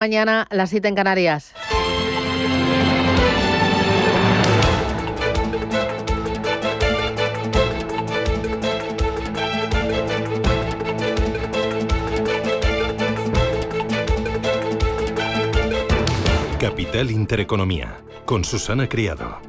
Mañana a las 7 en Canarias. Capital Intereconomía, con Susana Criado.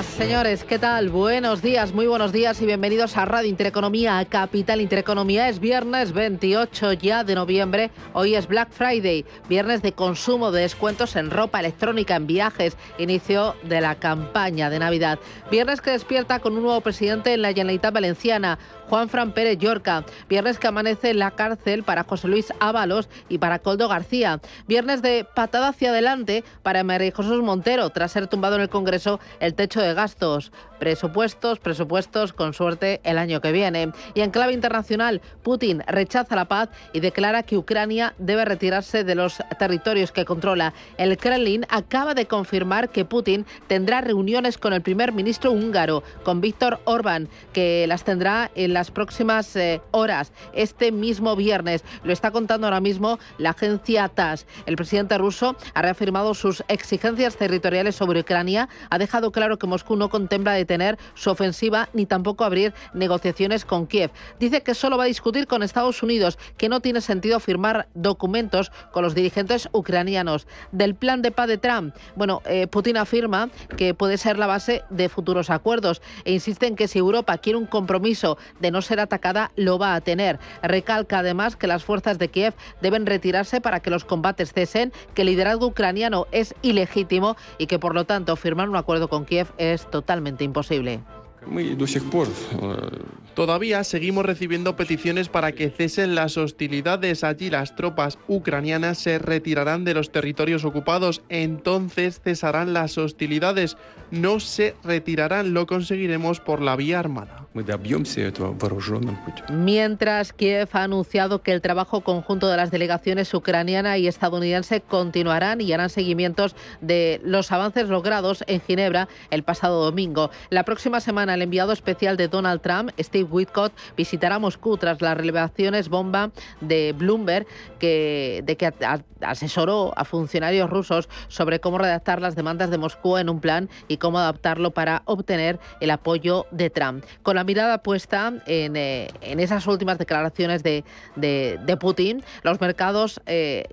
Señores, ¿qué tal? Buenos días, muy buenos días y bienvenidos a Radio Intereconomía, a Capital Intereconomía. Es viernes 28 ya de noviembre, hoy es Black Friday, viernes de consumo, de descuentos en ropa electrónica, en viajes, inicio de la campaña de Navidad. Viernes que despierta con un nuevo presidente en la Generalitat Valenciana, Juanfran Pérez Llorca. Viernes que amanece en la cárcel para José Luis Ábalos y para Koldo García. Viernes de patada hacia adelante para María Jesús Montero, tras ser tumbado en el Congreso el techo de gastos. Presupuestos, con suerte el año que viene. Y en clave internacional, Putin rechaza la paz y declara que Ucrania debe retirarse de los territorios que controla. El Kremlin acaba de confirmar que Putin tendrá reuniones con el primer ministro húngaro, con Viktor Orbán, que las tendrá en las próximas horas, este mismo viernes. Lo está contando ahora mismo la agencia TASS. El presidente ruso ha reafirmado sus exigencias territoriales sobre Ucrania, ha dejado claro que Moscú no contempla detener su ofensiva ni tampoco abrir negociaciones con Kiev. Dice que solo va a discutir con Estados Unidos, que no tiene sentido firmar documentos con los dirigentes ucranianos. Del plan de paz de Trump, Putin afirma que puede ser la base de futuros acuerdos e insiste en que si Europa quiere un compromiso de no ser atacada, lo va a tener. Recalca además que las fuerzas de Kiev deben retirarse para que los combates cesen, que el liderazgo ucraniano es ilegítimo y que por lo tanto firmar un acuerdo con Kiev es totalmente imposible. Todavía seguimos recibiendo peticiones para que cesen las hostilidades. Allí las tropas ucranianas se retirarán de los territorios ocupados, entonces cesarán las hostilidades. No se retirarán, lo conseguiremos por la vía armada. Mientras, Kiev ha anunciado que el trabajo conjunto de las delegaciones ucraniana y estadounidense continuarán y harán seguimientos de los avances logrados en Ginebra el pasado domingo. La próxima semana el enviado especial de Donald Trump, Steve Witkoff, visitará Moscú tras las revelaciones bomba de Bloomberg que asesoró a funcionarios rusos sobre cómo redactar las demandas de Moscú en un plan y cómo adaptarlo para obtener el apoyo de Trump. Con la mirada puesta en esas últimas declaraciones de Putin, los mercados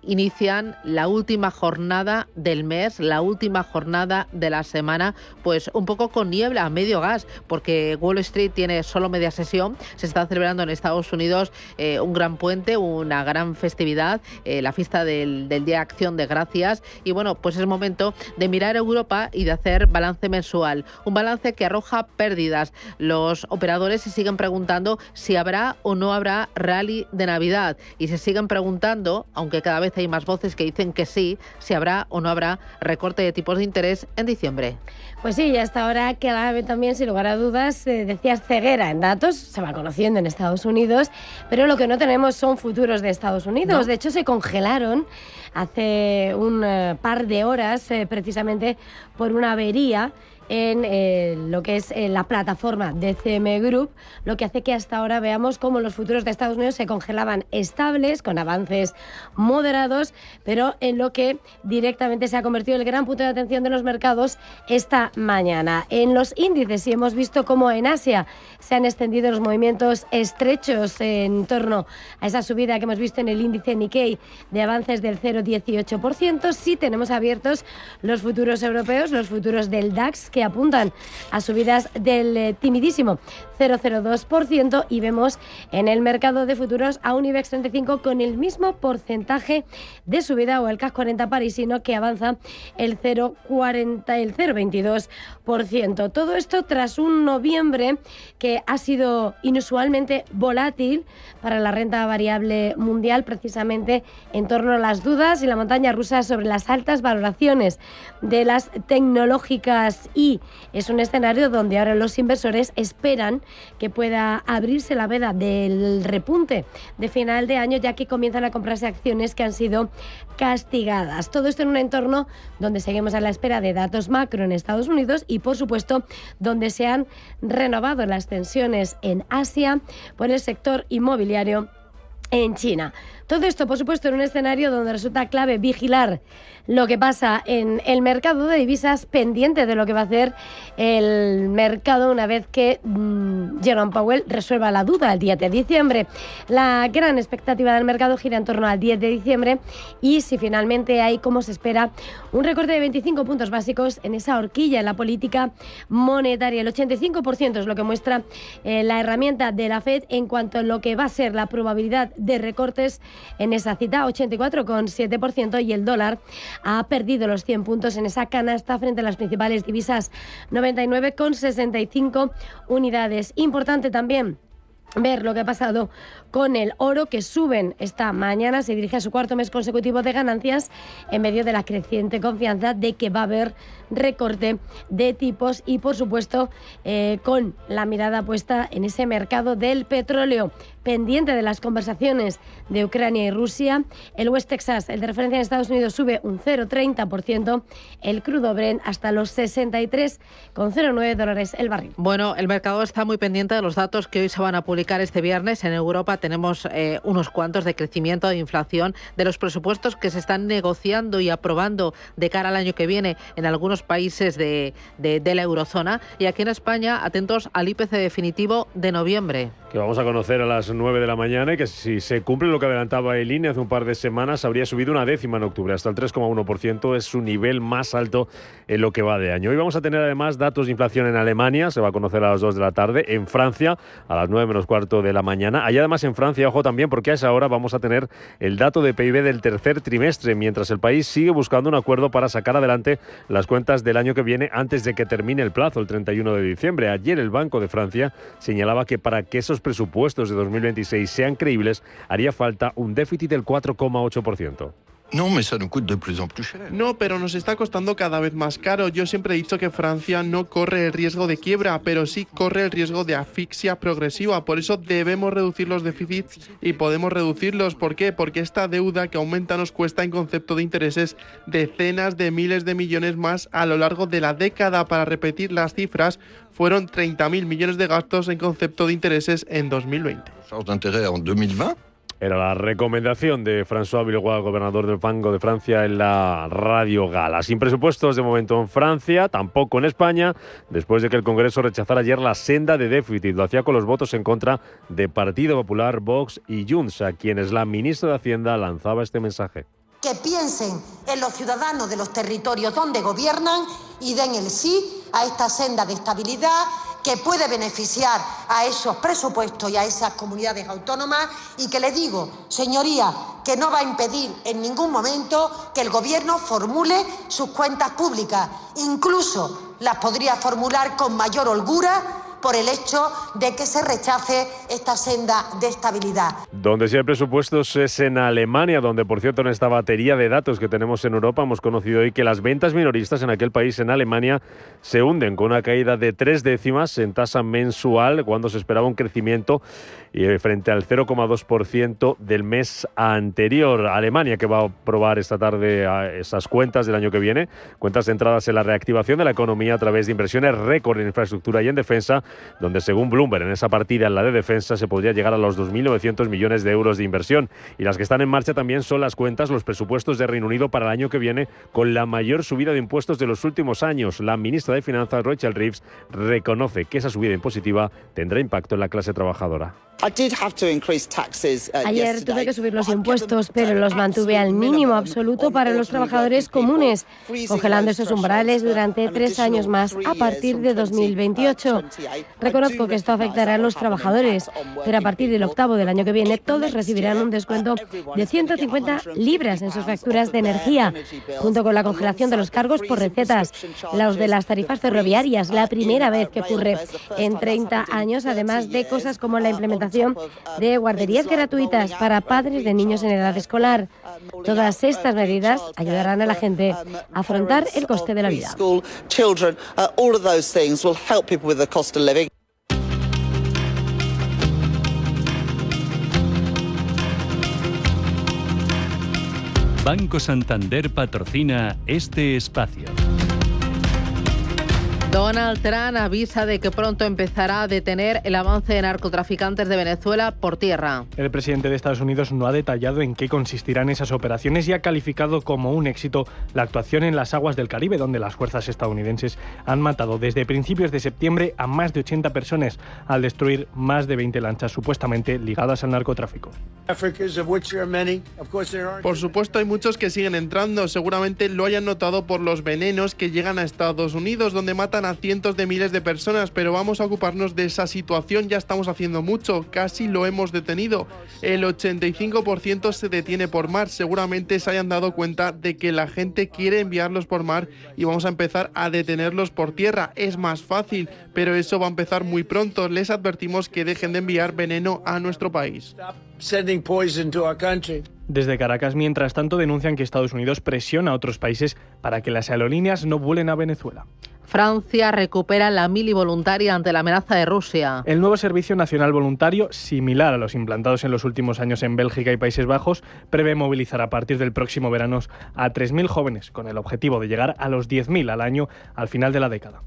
inician la última jornada del mes, la última jornada de la semana, pues un poco con niebla, a medio gas, porque Wall Street tiene solo media sesión. Se está celebrando en Estados Unidos un gran puente, una gran festividad, la fiesta del Día de Acción de Gracias, y pues es momento de mirar a Europa y de hacer balance mensual, un balance que arroja pérdidas. Los operadores se siguen preguntando si habrá o no habrá rally de Navidad y se siguen preguntando, aunque cada vez hay más voces que dicen que sí, si habrá o no habrá recorte de tipos de interés en diciembre. Pues sí, y hasta ahora clave también, sin lugar a dudas, decías ceguera en datos, se va conociendo en Estados Unidos, pero lo que no tenemos son futuros de Estados Unidos. No. De hecho, se congelaron hace un par de horas precisamente por una avería en lo que es la plataforma de CME Group, lo que hace que hasta ahora veamos cómo los futuros de Estados Unidos se congelaban estables, con avances moderados, pero en lo que directamente se ha convertido el gran punto de atención de los mercados esta mañana. En los índices sí hemos visto cómo en Asia se han extendido los movimientos estrechos en torno a esa subida que hemos visto en el índice Nikkei de avances del 0,18%. Sí tenemos abiertos los futuros europeos, los futuros del DAX, que apuntan a subidas del timidísimo 0,02%, y vemos en el mercado de futuros a un IBEX 35 con el mismo porcentaje de subida, o el CAC 40 parisino, que avanza el 0,22%. Todo esto tras un noviembre que ha sido inusualmente volátil para la renta variable mundial, precisamente en torno a las dudas y la montaña rusa sobre las altas valoraciones de las tecnológicas y y es un escenario donde ahora los inversores esperan que pueda abrirse la veda del repunte de final de año, ya que comienzan a comprarse acciones que han sido castigadas. Todo esto en un entorno donde seguimos a la espera de datos macro en Estados Unidos y, por supuesto, donde se han renovado las tensiones en Asia por el sector inmobiliario en China. Todo esto, por supuesto, en un escenario donde resulta clave vigilar lo que pasa en el mercado de divisas, pendiente de lo que va a hacer el mercado una vez que Jerome Powell resuelva la duda el 10 de diciembre. La gran expectativa del mercado gira en torno al 10 de diciembre y si finalmente hay, como se espera, un recorte de 25 puntos básicos en esa horquilla en la política monetaria. El 85% es lo que muestra la herramienta de la Fed en cuanto a lo que va a ser la probabilidad de recortes en esa cita, 84,7%, y el dólar ha perdido los 100 puntos en esa canasta frente a las principales divisas, 99,65 unidades. Importante también ver lo que ha pasado con el oro, que suben esta mañana, se dirige a su cuarto mes consecutivo de ganancias en medio de la creciente confianza de que va a haber recorte de tipos y, por supuesto, con la mirada puesta en ese mercado del petróleo. Pendiente de las conversaciones de Ucrania y Rusia, el West Texas, el de referencia en Estados Unidos, sube un 0,30%, el crudo Brent hasta los $63,09 el barril. Bueno, el mercado está muy pendiente de los datos que hoy se van a publicar este viernes. En Europa tenemos unos cuantos de crecimiento, de inflación, de los presupuestos que se están negociando y aprobando de cara al año que viene en algunos países de la eurozona. Y aquí en España, atentos al IPC definitivo de noviembre, que vamos a conocer a las 9 de la mañana y que, si se cumple lo que adelantaba el INE hace un par de semanas, habría subido una décima en octubre, hasta el 3,1%, es su nivel más alto en lo que va de año. Hoy vamos a tener además datos de inflación en Alemania, se va a conocer a las 2 de la tarde, en Francia a las 9 menos cuarto de la mañana. Allá además en Francia, ojo también, porque a esa hora vamos a tener el dato de PIB del tercer trimestre, mientras el país sigue buscando un acuerdo para sacar adelante las cuentas del año que viene antes de que termine el plazo, el 31 de diciembre. Ayer el Banco de Francia señalaba que para que esos presupuestos de 2026 sean creíbles, haría falta un déficit del 4,8%. No, pero nos está costando cada vez más caro. Yo siempre he dicho que Francia no corre el riesgo de quiebra, pero sí corre el riesgo de asfixia progresiva. Por eso debemos reducir los déficits y podemos reducirlos. ¿Por qué? Porque esta deuda que aumenta nos cuesta en concepto de intereses decenas de miles de millones más a lo largo de la década. Para repetir las cifras, fueron 30.000 millones de gastos en concepto de intereses en 2020. Era la recomendación de François Villeroy, gobernador del Banco de Francia, en la Radio Gala. Sin presupuestos de momento en Francia, tampoco en España, después de que el Congreso rechazara ayer la senda de déficit. Lo hacía con los votos en contra de Partido Popular, Vox y Junts, a quienes la ministra de Hacienda lanzaba este mensaje. Que piensen en los ciudadanos de los territorios donde gobiernan y den el sí a esta senda de estabilidad que puede beneficiar a esos presupuestos y a esas comunidades autónomas, y que les digo, señoría, que no va a impedir en ningún momento que el Gobierno formule sus cuentas públicas. Incluso las podría formular con mayor holgura por el hecho de que se rechace esta senda de estabilidad. Donde sí hay presupuestos es en Alemania, donde, por cierto, en esta batería de datos que tenemos en Europa, hemos conocido hoy que las ventas minoristas en aquel país, en Alemania, se hunden con una caída de 0,3 décimas en tasa mensual, cuando se esperaba un crecimiento frente al 0,2% del mes anterior. Alemania, que va a aprobar esta tarde esas cuentas del año que viene, cuentas centradas en la reactivación de la economía a través de inversiones récord en infraestructura y en defensa, donde, según Bloomberg, en esa partida, en la de defensa, se podría llegar a los 2.900 millones de euros de inversión. Y las que están en marcha también son las cuentas, los presupuestos de Reino Unido para el año que viene, con la mayor subida de impuestos de los últimos años. La ministra de Finanzas, Rachel Reeves, reconoce que esa subida impositiva tendrá impacto en la clase trabajadora. Ayer tuve que subir los impuestos, pero los mantuve al mínimo absoluto para los trabajadores comunes, congelando esos umbrales durante 3 años más a partir de 2028. Reconozco que esto afectará a los trabajadores, pero a partir del octavo del año que viene todos recibirán un descuento de 150 libras en sus facturas de energía, junto con la congelación de los cargos por recetas, los de las tarifas ferroviarias, la primera vez que ocurre en 30 años, además de cosas como la implementación implantación de guarderías gratuitas para padres de niños en edad escolar. Todas estas medidas ayudarán a la gente a afrontar el coste de la vida. Banco Santander patrocina este espacio. Donald Trump avisa de que pronto empezará a detener el avance de narcotraficantes de Venezuela por tierra. El presidente de Estados Unidos no ha detallado en qué consistirán esas operaciones y ha calificado como un éxito la actuación en las aguas del Caribe, donde las fuerzas estadounidenses han matado desde principios de septiembre a más de 80 personas al destruir más de 20 lanchas supuestamente ligadas al narcotráfico. Por supuesto, hay muchos que siguen entrando. Seguramente lo hayan notado por los venenos que llegan a Estados Unidos, donde matan a cientos de miles de personas, pero vamos a ocuparnos de esa situación. Ya estamos haciendo mucho, casi lo hemos detenido. El 85% se detiene por mar. Seguramente se hayan dado cuenta de que la gente quiere enviarlos por mar y vamos a empezar a detenerlos por tierra. Es más fácil, pero eso va a empezar muy pronto. Les advertimos que dejen de enviar veneno a nuestro país. Desde Caracas, mientras tanto, denuncian que Estados Unidos presiona a otros países para que las aerolíneas no vuelen a Venezuela. Francia recupera la mili voluntaria ante la amenaza de Rusia. El nuevo Servicio Nacional Voluntario, similar a los implantados en los últimos años en Bélgica y Países Bajos, prevé movilizar a partir del próximo verano a 3.000 jóvenes, con el objetivo de llegar a los 10.000 al año al final de la década.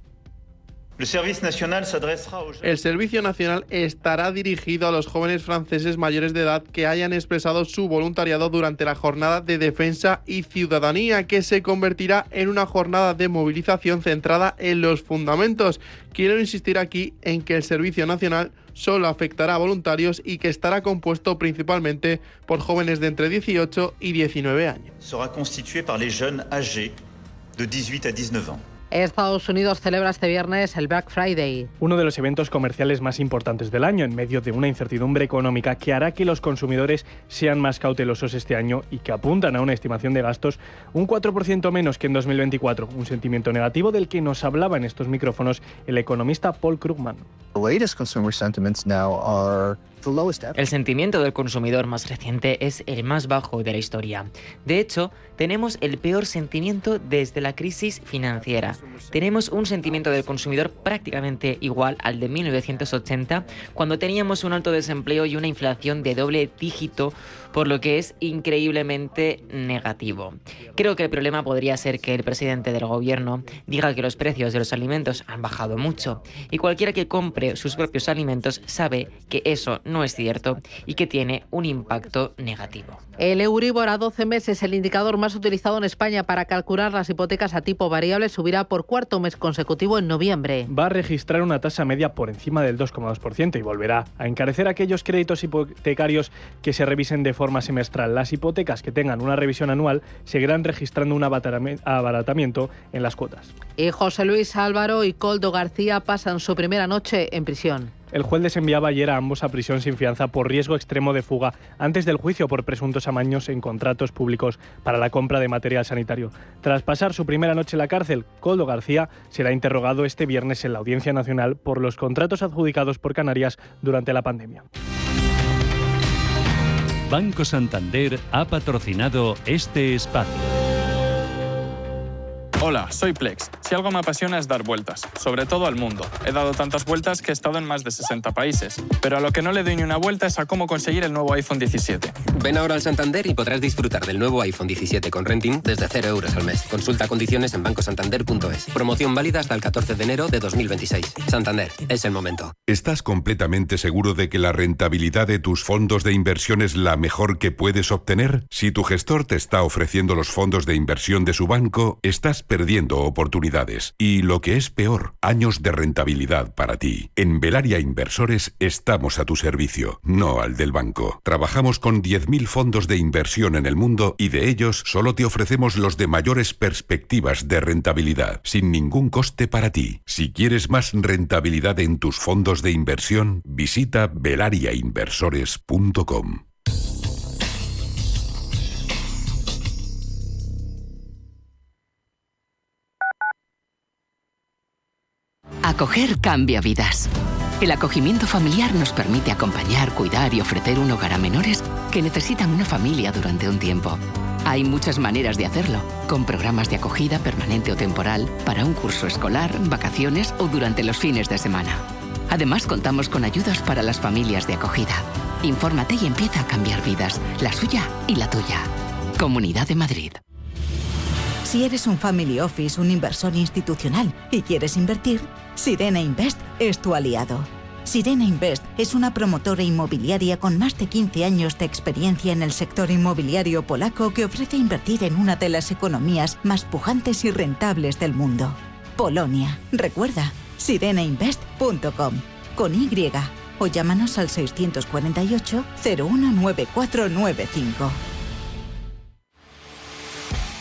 El Servicio Nacional estará dirigido a los jóvenes franceses mayores de edad que hayan expresado su voluntariado durante la jornada de defensa y ciudadanía, que se convertirá en una jornada de movilización centrada en los fundamentos. Quiero insistir aquí en que el Servicio Nacional solo afectará a voluntarios y que estará compuesto principalmente por jóvenes de entre 18 y 19 años. Será constitué por los jóvenes âgés de 18 a 19 años. Estados Unidos celebra este viernes el Black Friday. Uno de los eventos comerciales más importantes del año, en medio de una incertidumbre económica que hará que los consumidores sean más cautelosos este año y que apuntan a una estimación de gastos un 4% menos que en 2024. Un sentimiento negativo del que nos hablaba en estos micrófonos el economista Paul Krugman. El sentimiento del consumidor más reciente es el más bajo de la historia. De hecho, tenemos el peor sentimiento desde la crisis financiera. Tenemos un sentimiento del consumidor prácticamente igual al de 1980, cuando teníamos un alto desempleo y una inflación de doble dígito, por lo que es increíblemente negativo. Creo que el problema podría ser que el presidente del gobierno diga que los precios de los alimentos han bajado mucho, y cualquiera que compre sus propios alimentos sabe que eso no es cierto y que tiene un impacto negativo. El Euribor a 12 meses, el indicador más utilizado en España para calcular las hipotecas a tipo variable, subirá por cuarto mes consecutivo en noviembre. Va a registrar una tasa media por encima del 2,2% y volverá a encarecer aquellos créditos hipotecarios que se revisen de forma semestral. Las hipotecas que tengan una revisión anual seguirán registrando un abaratamiento en las cuotas. Y José Luis Álvaro y Koldo García pasan su primera noche en prisión. El juez les enviaba ayer a ambos a prisión sin fianza por riesgo extremo de fuga antes del juicio por presuntos amaños en contratos públicos para la compra de material sanitario. Tras pasar su primera noche en la cárcel, Koldo García será interrogado este viernes en la Audiencia Nacional por los contratos adjudicados por Canarias durante la pandemia. Banco Santander ha patrocinado este espacio. Hola, soy Plex. Si algo me apasiona es dar vueltas, sobre todo al mundo. He dado tantas vueltas que he estado en más de 60 países. Pero a lo que no le doy ni una vuelta es a cómo conseguir el nuevo iPhone 17. Ven ahora al Santander y podrás disfrutar del nuevo iPhone 17 con renting desde 0 euros al mes. Consulta condiciones en bancosantander.es. Promoción válida hasta el 14 de enero de 2026. Santander, es el momento. ¿Estás completamente seguro de que la rentabilidad de tus fondos de inversión es la mejor que puedes obtener? Si tu gestor te está ofreciendo los fondos de inversión de su banco, estás perdiendo oportunidades y, lo que es peor, años de rentabilidad para ti. En Velaria Inversores estamos a tu servicio, no al del banco. Trabajamos con 10.000 fondos de inversión en el mundo y de ellos solo te ofrecemos los de mayores perspectivas de rentabilidad, sin ningún coste para ti. Si quieres más rentabilidad en tus fondos de inversión, visita velariainversores.com. Acoger cambia vidas. El acogimiento familiar nos permite acompañar, cuidar y ofrecer un hogar a menores que necesitan una familia durante un tiempo. Hay muchas maneras de hacerlo, con programas de acogida permanente o temporal, para un curso escolar, vacaciones o durante los fines de semana. Además, contamos con ayudas para las familias de acogida. Infórmate y empieza a cambiar vidas, la suya y la tuya. Comunidad de Madrid. Si eres un family office, un inversor institucional y quieres invertir, Sirena Invest es tu aliado. Sirena Invest es una promotora inmobiliaria con más de 15 años de experiencia en el sector inmobiliario polaco que ofrece invertir en una de las economías más pujantes y rentables del mundo. Polonia. Recuerda, sirenainvest.com con Y o llámanos al 648 019495.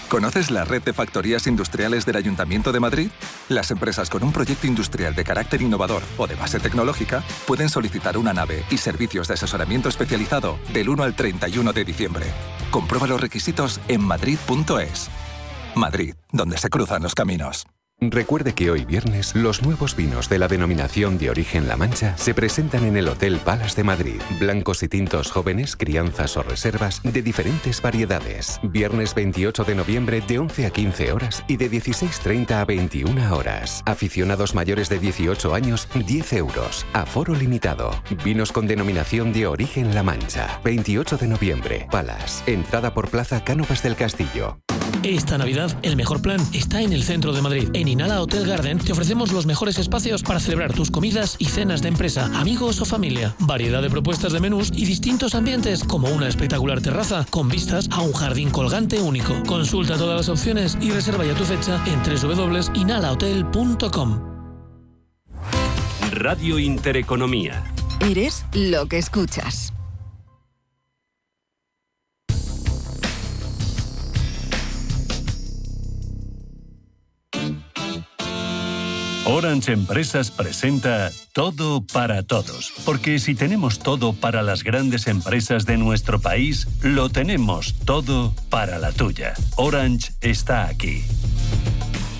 ¿Conoces la red de factorías industriales del Ayuntamiento de Madrid? Las empresas con un proyecto industrial de carácter innovador o de base tecnológica pueden solicitar una nave y servicios de asesoramiento especializado del 1 al 31 de diciembre. Comprueba los requisitos en madrid.es. Madrid, donde se cruzan los caminos. Recuerde que hoy viernes los nuevos vinos de la denominación de origen La Mancha se presentan en el Hotel Palace de Madrid. Blancos y tintos jóvenes, crianzas o reservas de diferentes variedades. Viernes 28 de noviembre de 11 a 15 horas y de 16:30 a 21 horas. Aficionados mayores de 18 años, 10 euros. Aforo limitado. Vinos con denominación de origen La Mancha. 28 de noviembre. Palace. Entrada por Plaza Cánovas del Castillo. Esta Navidad, el mejor plan está en el centro de Madrid. En Inhala Hotel Garden te ofrecemos los mejores espacios para celebrar tus comidas y cenas de empresa, amigos o familia. Variedad de propuestas de menús y distintos ambientes, como una espectacular terraza con vistas a un jardín colgante único. Consulta todas las opciones y reserva ya tu fecha en www.inhalahotel.com. Radio Intereconomía. Eres lo que escuchas. Orange Empresas presenta Todo para Todos. Porque si tenemos todo para las grandes empresas de nuestro país, lo tenemos todo para la tuya. Orange está aquí.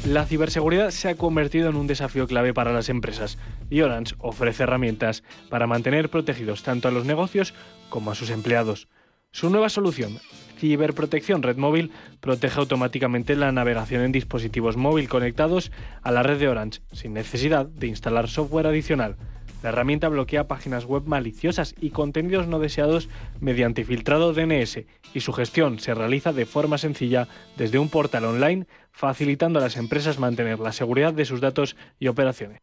La ciberseguridad se ha convertido en un desafío clave para las empresas y Orange ofrece herramientas para mantener protegidos tanto a los negocios como a sus empleados. Su nueva solución, Ciberprotección Red Móvil, protege automáticamente la navegación en dispositivos móvil conectados a la red de Orange, sin necesidad de instalar software adicional. La herramienta bloquea páginas web maliciosas y contenidos no deseados mediante filtrado DNS, y su gestión se realiza de forma sencilla desde un portal online, facilitando a las empresas mantener la seguridad de sus datos y operaciones.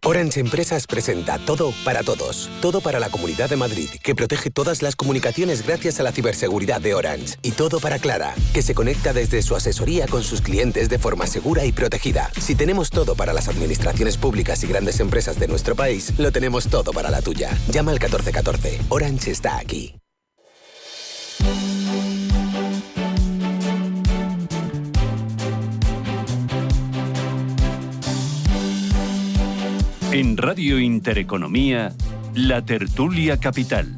Orange Empresas presenta Todo para Todos. Todo para la Comunidad de Madrid, que protege todas las comunicaciones gracias a la ciberseguridad de Orange. Y todo para Clara, que se conecta desde su asesoría con sus clientes de forma segura y protegida. Si tenemos todo para las administraciones públicas y grandes empresas de nuestro país, lo tenemos todo para la tuya. Llama al 1414. Orange está aquí. En Radio Intereconomía, La Tertulia Capital.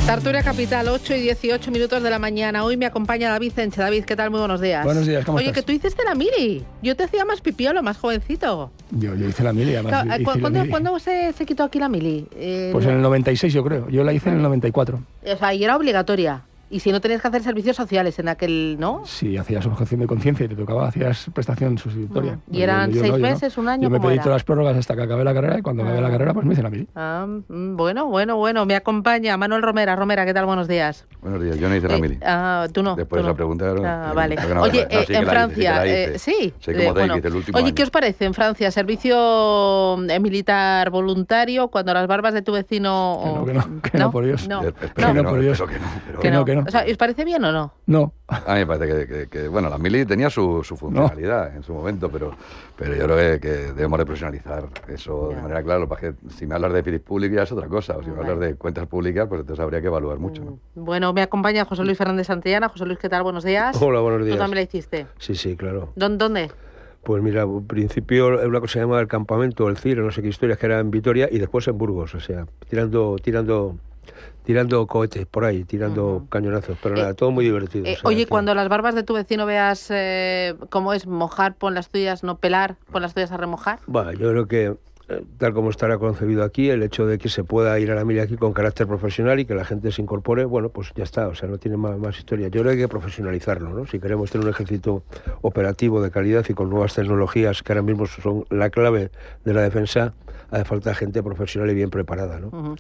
Tertulia Capital, 8 y 18 minutos de la mañana. Hoy me acompaña David Enche. David, ¿qué tal? Muy buenos días. Buenos días, ¿cómo estás? Oye, que tú hiciste la mili. Yo te hacía más pipiolo, más jovencito. Yo hice la mili, además. ¿Cuándo se quitó aquí la mili? Pues en el 96, yo creo. Yo la hice en el 94. O sea, y era obligatoria. Y si no tenías que hacer servicios sociales en aquel, ¿no? Sí, hacías objeción de conciencia y te tocaba, hacías prestación sustitutoria. ¿Y eran 6 meses, un año? Yo me pedí todas las prórrogas hasta que acabé la carrera y cuando acabé la carrera pues me hice la mili. Bueno. Me acompaña Manuel Romera. Romera, ¿qué tal? Buenos días. Buenos días, yo no hice la mili. Tú no. Después de la pregunta... Vale. Oye, en Francia... sí. Oye, ¿qué os parece en Francia? ¿Servicio militar voluntario cuando las barbas de tu vecino...? Que no, por Dios. Que no. O sea, ¿os parece bien o no? No. A mí me parece que bueno, la mili tenía su funcionalidad en su momento, pero yo creo que debemos de profesionalizar eso de manera clara. Lo que pasa es que si me hablas de finanzas públicas es otra cosa, o si me hablas de cuentas públicas, pues entonces habría que evaluar mucho, ¿no? Bueno, me acompaña José Luis Fernández Santillana. José Luis, ¿qué tal? Buenos días. Hola, buenos días. ¿Tú también la hiciste? Sí, claro. ¿Dónde? Pues mira, al principio una cosa se llamaba el campamento, el CIR, no sé qué historias, que era en Vitoria, y después en Burgos, o sea, tirando tirando cohetes por ahí, tirando cañonazos, pero nada, todo muy divertido. Oye, cuando las barbas de tu vecino veas cómo es mojar, pon las tuyas, no pelar, pon las tuyas a remojar. Bueno, yo creo que tal como estará concebido aquí, el hecho de que se pueda ir a la mili aquí con carácter profesional y que la gente se incorpore, bueno, pues ya está, o sea, no tiene más historia. Yo creo que hay que profesionalizarlo, ¿no? Si queremos tener un ejército operativo de calidad y con nuevas tecnologías que ahora mismo son la clave de la defensa, hace falta gente profesional y bien preparada, ¿no?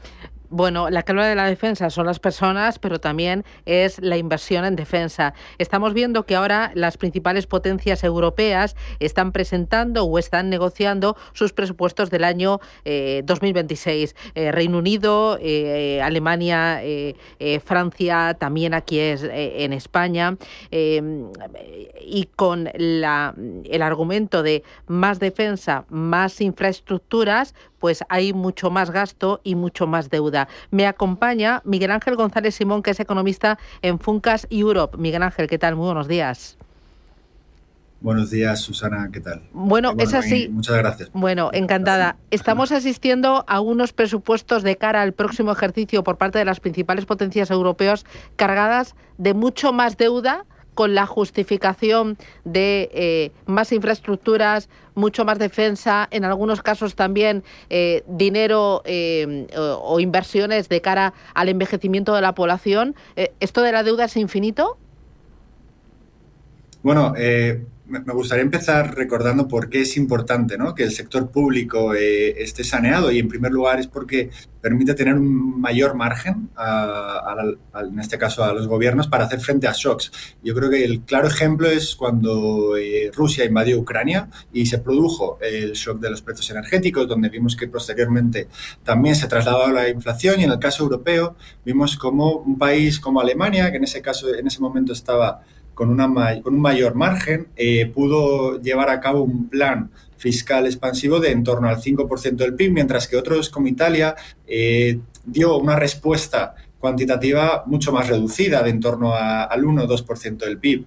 Bueno, la clave de la defensa son las personas, pero también es la inversión en defensa. Estamos viendo que ahora las principales potencias europeas están presentando o están negociando sus presupuestos del año 2026. Reino Unido, Alemania, Francia, también aquí en España. Y con el argumento de más defensa, más infraestructuras, pues hay mucho más gasto y mucho más deuda. Me acompaña Miguel Ángel González Simón, que es economista en Funcas Europe. Miguel Ángel, ¿qué tal? Muy buenos días. Buenos días, Susana, ¿qué tal? Bueno, es así. Muchas gracias. Bueno, encantada. Estamos asistiendo a unos presupuestos de cara al próximo ejercicio por parte de las principales potencias europeas cargadas de mucho más deuda, con la justificación de más infraestructuras, mucho más defensa, en algunos casos también dinero o inversiones de cara al envejecimiento de la población. ¿Esto de la deuda es infinito? Bueno, me gustaría empezar recordando por qué es importante, ¿no?, que el sector público esté saneado, y en primer lugar es porque permite tener un mayor margen, en este caso a los gobiernos, para hacer frente a shocks. Yo creo que el claro ejemplo es cuando Rusia invadió Ucrania y se produjo el shock de los precios energéticos, donde vimos que posteriormente también se trasladó a la inflación, y en el caso europeo vimos como un país como Alemania, que en ese momento estaba con un mayor margen, pudo llevar a cabo un plan fiscal expansivo de en torno al 5% del PIB, mientras que otros como Italia dio una respuesta cuantitativa mucho más reducida, de en torno al 1 o 2% del PIB.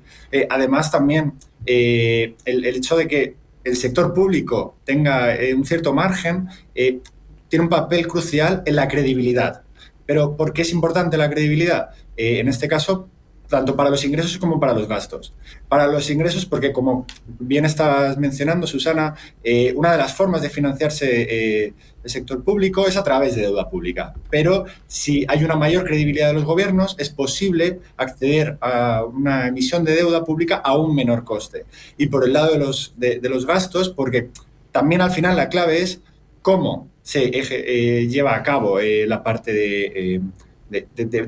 Además, también el hecho de que el sector público tenga un cierto margen tiene un papel crucial en la credibilidad. Pero ¿por qué es importante la credibilidad? En este caso, tanto para los ingresos como para los gastos. Para los ingresos, porque como bien estabas mencionando, Susana, una de las formas de financiarse el sector público es a través de deuda pública. Pero si hay una mayor credibilidad de los gobiernos, es posible acceder a una emisión de deuda pública a un menor coste. Y por el lado de los gastos, porque también al final la clave es cómo se lleva a cabo la parte de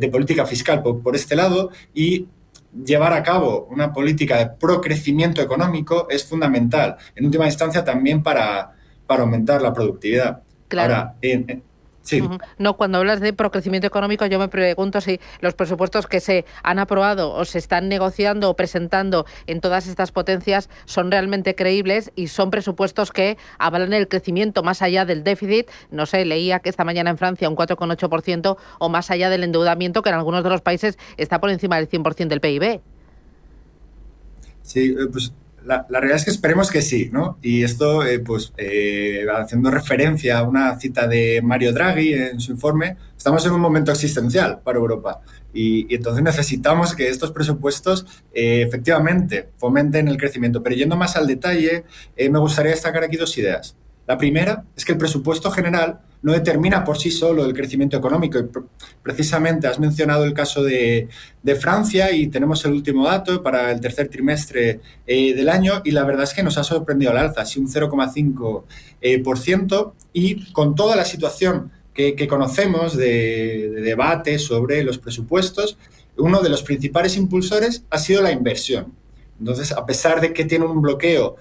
política fiscal por este lado, y llevar a cabo una política de procrecimiento económico es fundamental, en última instancia también para aumentar la productividad. Claro. Ahora, sí. No, cuando hablas de procrecimiento económico, yo me pregunto si los presupuestos que se han aprobado o se están negociando o presentando en todas estas potencias son realmente creíbles y son presupuestos que avalan el crecimiento más allá del déficit. No sé, leía que esta mañana en Francia un 4,8%, o más allá del endeudamiento, que en algunos de los países está por encima del 100% del PIB. Sí, pues la realidad es que esperemos que sí, ¿no? Y esto, haciendo referencia a una cita de Mario Draghi en su informe, estamos en un momento existencial para Europa, y entonces necesitamos que estos presupuestos efectivamente fomenten el crecimiento. Pero yendo más al detalle, me gustaría destacar aquí dos ideas. La primera es que el presupuesto general no determina por sí solo el crecimiento económico. Y precisamente has mencionado el caso de Francia, y tenemos el último dato para el tercer trimestre del año, y la verdad es que nos ha sorprendido al alza, así un 0,5%, y con toda la situación que conocemos de debate sobre los presupuestos, uno de los principales impulsores ha sido la inversión. Entonces, a pesar de que tiene un bloqueo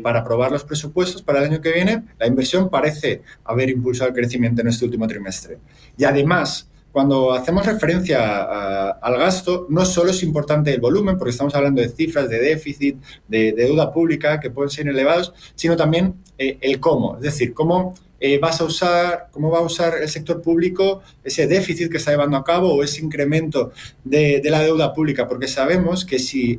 para aprobar los presupuestos para el año que viene, la inversión parece haber impulsado el crecimiento en este último trimestre. Y además, cuando hacemos referencia al gasto, no solo es importante el volumen, porque estamos hablando de cifras de déficit, de deuda pública que pueden ser elevados, sino también el cómo, es decir, cómo cómo va a usar el sector público ese déficit que está llevando a cabo o ese incremento de la deuda pública, porque sabemos que si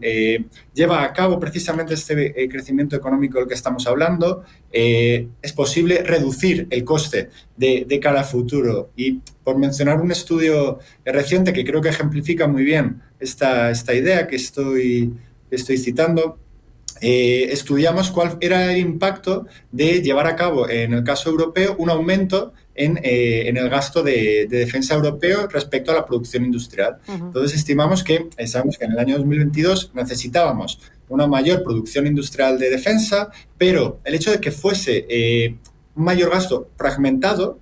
lleva a cabo precisamente este crecimiento económico del que estamos hablando, es posible reducir el coste de cara al futuro. Y por mencionar un estudio reciente que creo que ejemplifica muy bien esta idea que estoy citando, estudiamos cuál era el impacto de llevar a cabo, en el caso europeo, un aumento en el gasto de defensa europeo respecto a la producción industrial. Entonces sabemos que en el año 2022 necesitábamos una mayor producción industrial de defensa, pero el hecho de que fuese un mayor gasto fragmentado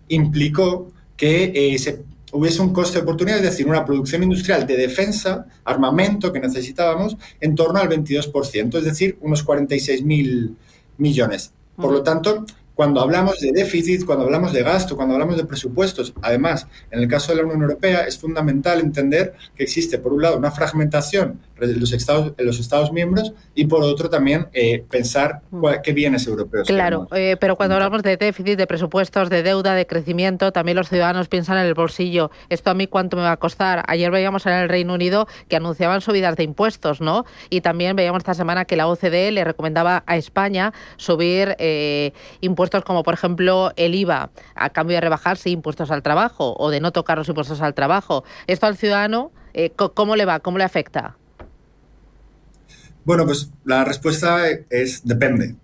implicó que hubiese un coste de oportunidad, es decir, una producción industrial de defensa, armamento que necesitábamos, en torno al 22%, es decir, unos 46.000 millones. Por lo tanto, cuando hablamos de déficit, cuando hablamos de gasto, cuando hablamos de presupuestos, además, en el caso de la Unión Europea, es fundamental entender que existe, por un lado, una fragmentación de los Estados miembros y, por otro, también pensar qué bienes europeos. Claro, pero cuando hablamos de déficit, de presupuestos, de deuda, de crecimiento, también los ciudadanos piensan en el bolsillo. ¿Esto a mí cuánto me va a costar? Ayer veíamos en el Reino Unido que anunciaban subidas de impuestos, ¿no? Y también veíamos esta semana que la OCDE le recomendaba a España subir impuestos como, por ejemplo, el IVA, a cambio de rebajarse impuestos al trabajo o de no tocar los impuestos al trabajo. ¿Esto al ciudadano cómo le va? ¿Cómo le afecta? Bueno, pues la respuesta es depende.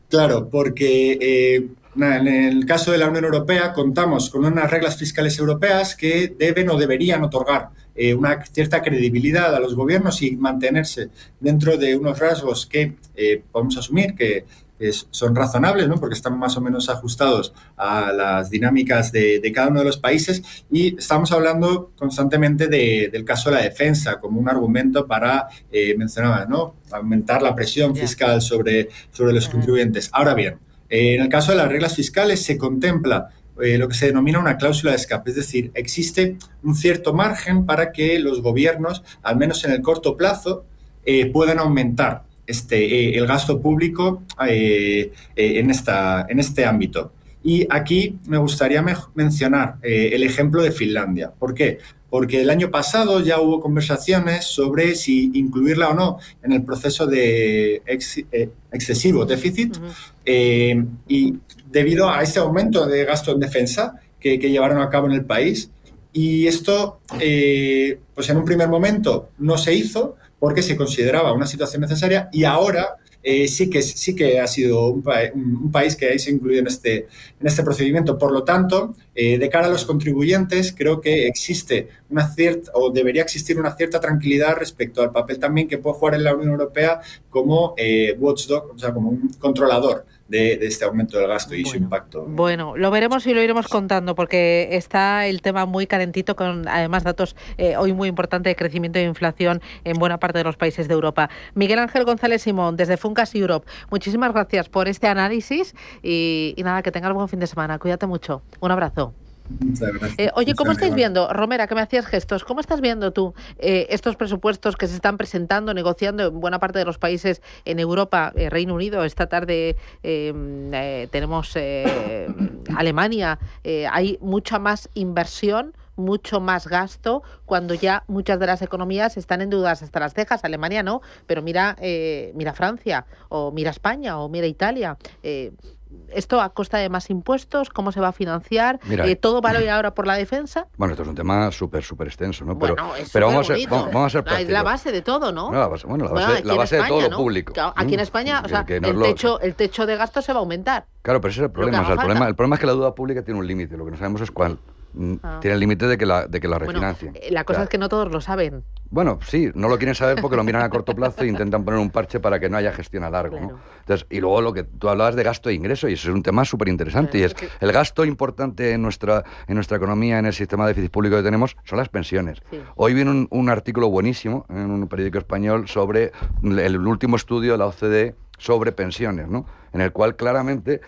Claro, porque en el caso de la Unión Europea contamos con unas reglas fiscales europeas que deben o deberían otorgar una cierta credibilidad a los gobiernos y mantenerse dentro de unos rasgos que podemos asumir que son razonables, ¿no? Porque están más o menos ajustados a las dinámicas de cada uno de los países, y estamos hablando constantemente del caso de la defensa como un argumento para, mencionaba, ¿no?, aumentar la presión fiscal sobre los contribuyentes. Ahora bien, en el caso de las reglas fiscales se contempla lo que se denomina una cláusula de escape, es decir, existe un cierto margen para que los gobiernos, al menos en el corto plazo, puedan aumentar el gasto público en este ámbito. Y aquí me gustaría mencionar el ejemplo de Finlandia. ¿Por qué? Porque el año pasado ya hubo conversaciones sobre si incluirla o no en el proceso de excesivo déficit, y debido a ese aumento de gasto en defensa que llevaron a cabo en el país. Y esto, pues en un primer momento no se hizo porque se consideraba una situación necesaria, y ahora sí que ha sido un país que se ha incluido en este procedimiento. Por lo tanto, de cara a los contribuyentes, creo que existe debería existir una cierta tranquilidad respecto al papel también que puede jugar en la Unión Europea como watchdog, o sea, como un controlador de este aumento del gasto y su impacto. Bueno, lo veremos y lo iremos contando, porque está el tema muy calentito, con además datos hoy muy importantes de crecimiento e inflación en buena parte de los países de Europa. Miguel Ángel González Simón, desde Funcas Europe, muchísimas gracias por este análisis y nada, que tengas buen fin de semana. Cuídate mucho. Un abrazo. Muchas gracias. Oye, ¿cómo estáis viendo, Romera, que me hacías gestos, cómo estás viendo tú estos presupuestos que se están presentando, negociando en buena parte de los países en Europa, Reino Unido? Esta tarde tenemos Alemania. Hay mucha más inversión, mucho más gasto, cuando ya muchas de las economías están endeudadas hasta las cejas. Alemania no, pero mira Francia, o mira España, o mira Italia. ¿Esto a costa de más impuestos? ¿Cómo se va a financiar? Mira, ¿Todo vale ahora por la defensa? Bueno, esto es un tema súper extenso, ¿no? Pero vamos a ser prácticos. Es la base de todo, ¿no? La base de todo lo público. Claro, aquí en España, o sea, el techo de gasto se va a aumentar. Claro, pero ese es el problema. El problema es que la deuda pública tiene un límite. Lo que no sabemos es cuál. Tiene el límite de que la refinancien. La cosa es que no todos lo saben. Bueno, sí, no lo quieren saber porque lo miran a corto plazo e intentan poner un parche para que no haya gestión a largo, ¿no? Entonces, y luego lo que tú hablabas de gasto e ingreso, y eso es un tema súper interesante, y es el gasto importante en nuestra economía, en el sistema de déficit público que tenemos, son las pensiones. Sí. Hoy viene un artículo buenísimo en un periódico español sobre el último estudio de la OCDE sobre pensiones, ¿no? En el cual claramente